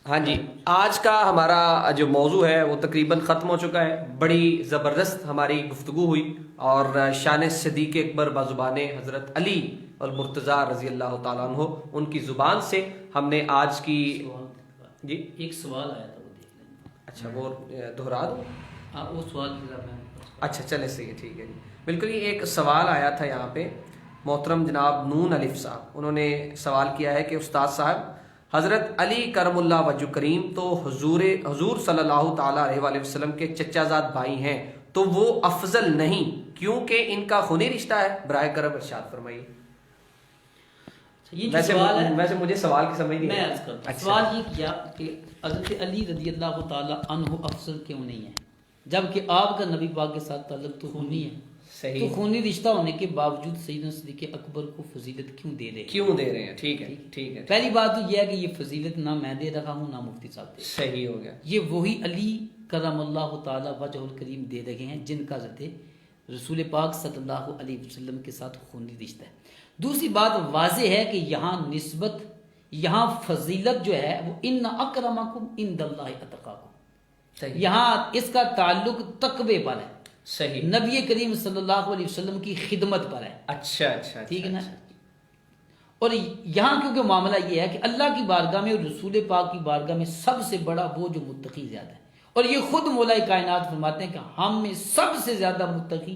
ہاں جی، آج کا ہمارا جو موضوع ہے وہ تقریباً ختم ہو چکا ہے. بڑی زبردست ہماری گفتگو ہوئی اور شان صدیق اکبر بزبان حضرت علی المرتضیٰ رضی اللہ تعالیٰ عنہ ان کی زبان سے ہم نے آج کی جی ایک سوال آیا تھا وہ دیکھ لیں. اچھا وہ دہرا دو. وہ سوال اچھا چلے صحیح ہے، ٹھیک ہے جی. بالکل یہ ایک سوال آیا تھا یہاں پہ. محترم جناب نون الف صاحب انہوں نے سوال کیا ہے کہ استاد صاحب حضرت علی کرم اللہ وجہ کریم تو حضور صلی اللہ تعالیٰ علیہ وآلہ وسلم کے چچا زاد بھائی ہیں، تو وہ افضل نہیں کیونکہ ان کا خونی رشتہ ہے؟ براہ کرم ارشاد فرمائیے. ویسے مجھے سوال کی سمجھ نہیں. میں عرض کرتا ہوں. سوال یہ کیا کہ حضرت علی رضی اللہ تعالیٰ عنہ افضل کیوں نہیں ہے جبکہ آپ کا نبی پاک کے ساتھ تعلق تو خونی ہے. صحیح. تو خونی رشتہ ہونے کے باوجود سیدنا صدیق اکبر کو فضیلت کیوں دے رہے ہیں؟ ٹھیک ہے ٹھیک ہے. پہلی بات تو یہ ہے کہ یہ فضیلت نہ میں دے رہا ہوں نہ مفتی صاحب دے. صحیح ہو گیا. یہ وہی علی کرم اللہ تعالیٰ وجہ الکریم دے رہے ہیں جن کا حضرت رسول پاک صلی اللہ علیہ وسلم کے ساتھ خونی رشتہ ہے. دوسری بات واضح ہے کہ یہاں فضیلت جو ہے وہ ان اکرمکم عند اللہ اتقاکم. یہاں اس کا تعلق تقوی پر ہے. صحیح. نبی کریم صلی اللہ علیہ وسلم کی خدمت پر ہے. اچھا ٹھیک ہے نا. اور یہاں کیونکہ معاملہ یہ ہے کہ اللہ کی بارگاہ میں اور رسول پاک کی بارگاہ میں سب سے بڑا وہ جو متقی زیادہ ہے، اور یہ خود مولا کائنات فرماتے ہیں کہ ہم میں سب سے زیادہ متقی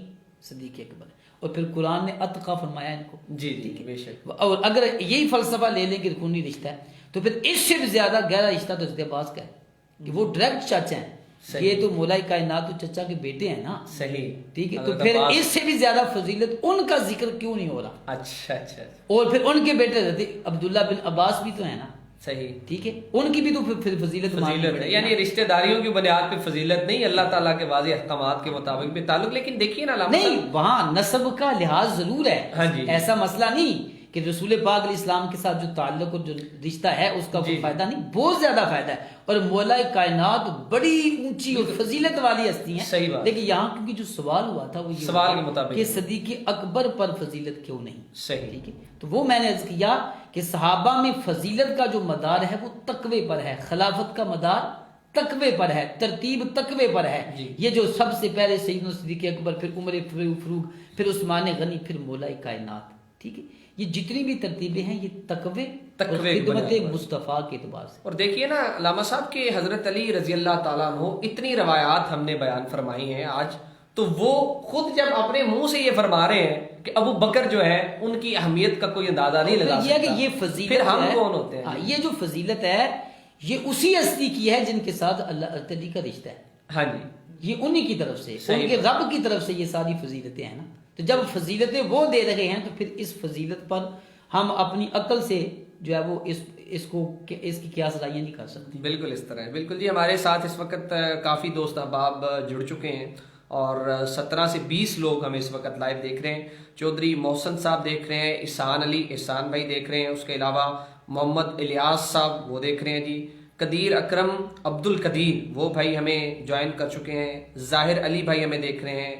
صدیق اکبر ہے. اور پھر قرآن نے اتقا فرمایا ان کو. جی بے شک. اور اگر یہی فلسفہ لے لیں کہ خونی رشتہ ہے تو پھر اس سے بھی زیادہ گہرا رشتہ تو حضرت عباس کا ہے کہ وہ ڈائریکٹ چاچا ہیں. یہ تو مولا کائنات تو چچا کے بیٹے ہیں نا. صحیح. ٹھیک ہے. تو پھر اس سے بھی زیادہ فضیلت ان کا ذکر کیوں نہیں ہو رہا؟ اچھا. اور پھر ان کے بیٹے حضرت عبداللہ بن عباس بھی تو ہے نا. صحیح. ٹھیک ہے. ان کی بھی تو پھر فضیلت ہے. یعنی رشتہ داریوں کی بنیاد پہ فضیلت نہیں، اللہ تعالیٰ کے واضح احکامات کے مطابق بھی تعلق. لیکن دیکھیے نا نہیں، وہاں نسب کا لحاظ ضرور ہے. ہاں جی. ایسا مسئلہ نہیں کہ رسول پاک علیہ السلام کے ساتھ جو تعلق اور جو رشتہ ہے اس کا کوئی فائدہ نہیں، بہت زیادہ فائدہ ہے. اور مولا کائنات بڑی اونچی اور فضیلت والی ہستی ہیں. صحیح بات. لیکن یہاں کیونکہ جو سوال ہوا تھا وہ یہ سوال کے مطابق کہ صدیق اکبر پر فضیلت کیوں نہیں. صحیح. ٹھیک ہے. تو وہ میں نے عرض کیا کہ صحابہ میں فضیلت کا جو مدار ہے وہ تقوی پر ہے، خلافت کا مدار تقوی پر ہے، ترتیب تقوی پر ہے. جی. یہ جو سب سے پہلے سیدنا صدیق اکبر، پھر عمر فاروق، پھر عثمان غنی، پھر مولا کائنات. ٹھیک ہے. یہ جتنی بھی ترتیبیں ہیں یہ تقوی خدمت مصطفیٰ کے اعتبار سے. اور دیکھیے نا علامہ صاحب کہ حضرت علی رضی اللہ تعالیٰ عنہ اتنی روایات ہم نے بیان فرمائی ہیں آج، تو وہ خود جب اپنے منہ سے یہ فرما رہے ہیں کہ ابو بکر جو ہے ان کی اہمیت کا کوئی اندازہ نہیں لگا سکتا. کہ یہ فضیلت پھر ہم کون ہوتے ہیں؟ یہ جو فضیلت ہے یہ اسی ہستی کی ہے جن کے ساتھ اللہ تعالی کا رشتہ ہے. ہاں جی. یہ انہی کی طرف سے، ان کے رب کی طرف سے یہ ساری فضیلتیں ہیں نا. تو جب فضیلتیں وہ دے رہے ہیں تو پھر اس فضیلت پر ہم اپنی عقل سے جو ہے وہ اس کی قیاس رائیاں نہیں کر سکتے. بالکل اس طرح ہے. بالکل جی. ہمارے ساتھ اس وقت کافی دوست احباب جڑ چکے ہیں اور 17 سے 20 لوگ ہمیں اس وقت لائیو دیکھ رہے ہیں. چودھری محسن صاحب دیکھ رہے ہیں، احسان بھائی دیکھ رہے ہیں، اس کے علاوہ محمد الیاس صاحب وہ دیکھ رہے ہیں جی. قدیر اکرم عبد القدیر وہ بھائی ہمیں جوائن کر چکے ہیں. ظاہر علی بھائی ہمیں دیکھ رہے ہیں.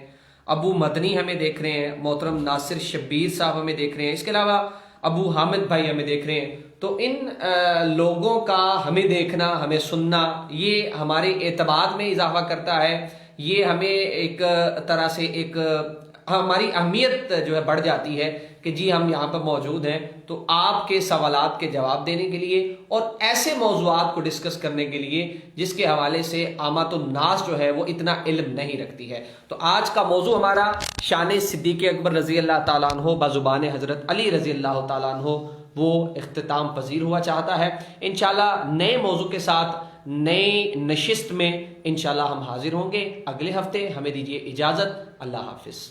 ابو مدنی ہمیں دیکھ رہے ہیں. محترم ناصر شبیر صاحب ہمیں دیکھ رہے ہیں. اس کے علاوہ ابو حامد بھائی ہمیں دیکھ رہے ہیں. تو ان لوگوں کا ہمیں دیکھنا، ہمیں سننا، یہ ہمارے اعتماد میں اضافہ کرتا ہے. یہ ہمیں ایک طرح سے ایک ہماری اہمیت جو ہے بڑھ جاتی ہے کہ جی ہم یہاں پر موجود ہیں. تو آپ کے سوالات کے جواب دینے کے لیے اور ایسے موضوعات کو ڈسکس کرنے کے لیے جس کے حوالے سے عامت الناس جو ہے وہ اتنا علم نہیں رکھتی ہے. تو آج کا موضوع ہمارا شان صدیق اکبر رضی اللہ تعالیٰ عنہ بزبان حضرت علی رضی اللہ تعالیٰ عنہ وہ اختتام پذیر ہوا چاہتا ہے. انشاءاللہ نئے موضوع کے ساتھ نئی نشست میں انشاءاللہ ہم حاضر ہوں گے اگلے ہفتے. ہمیں دیجیے اجازت. اللہ حافظ.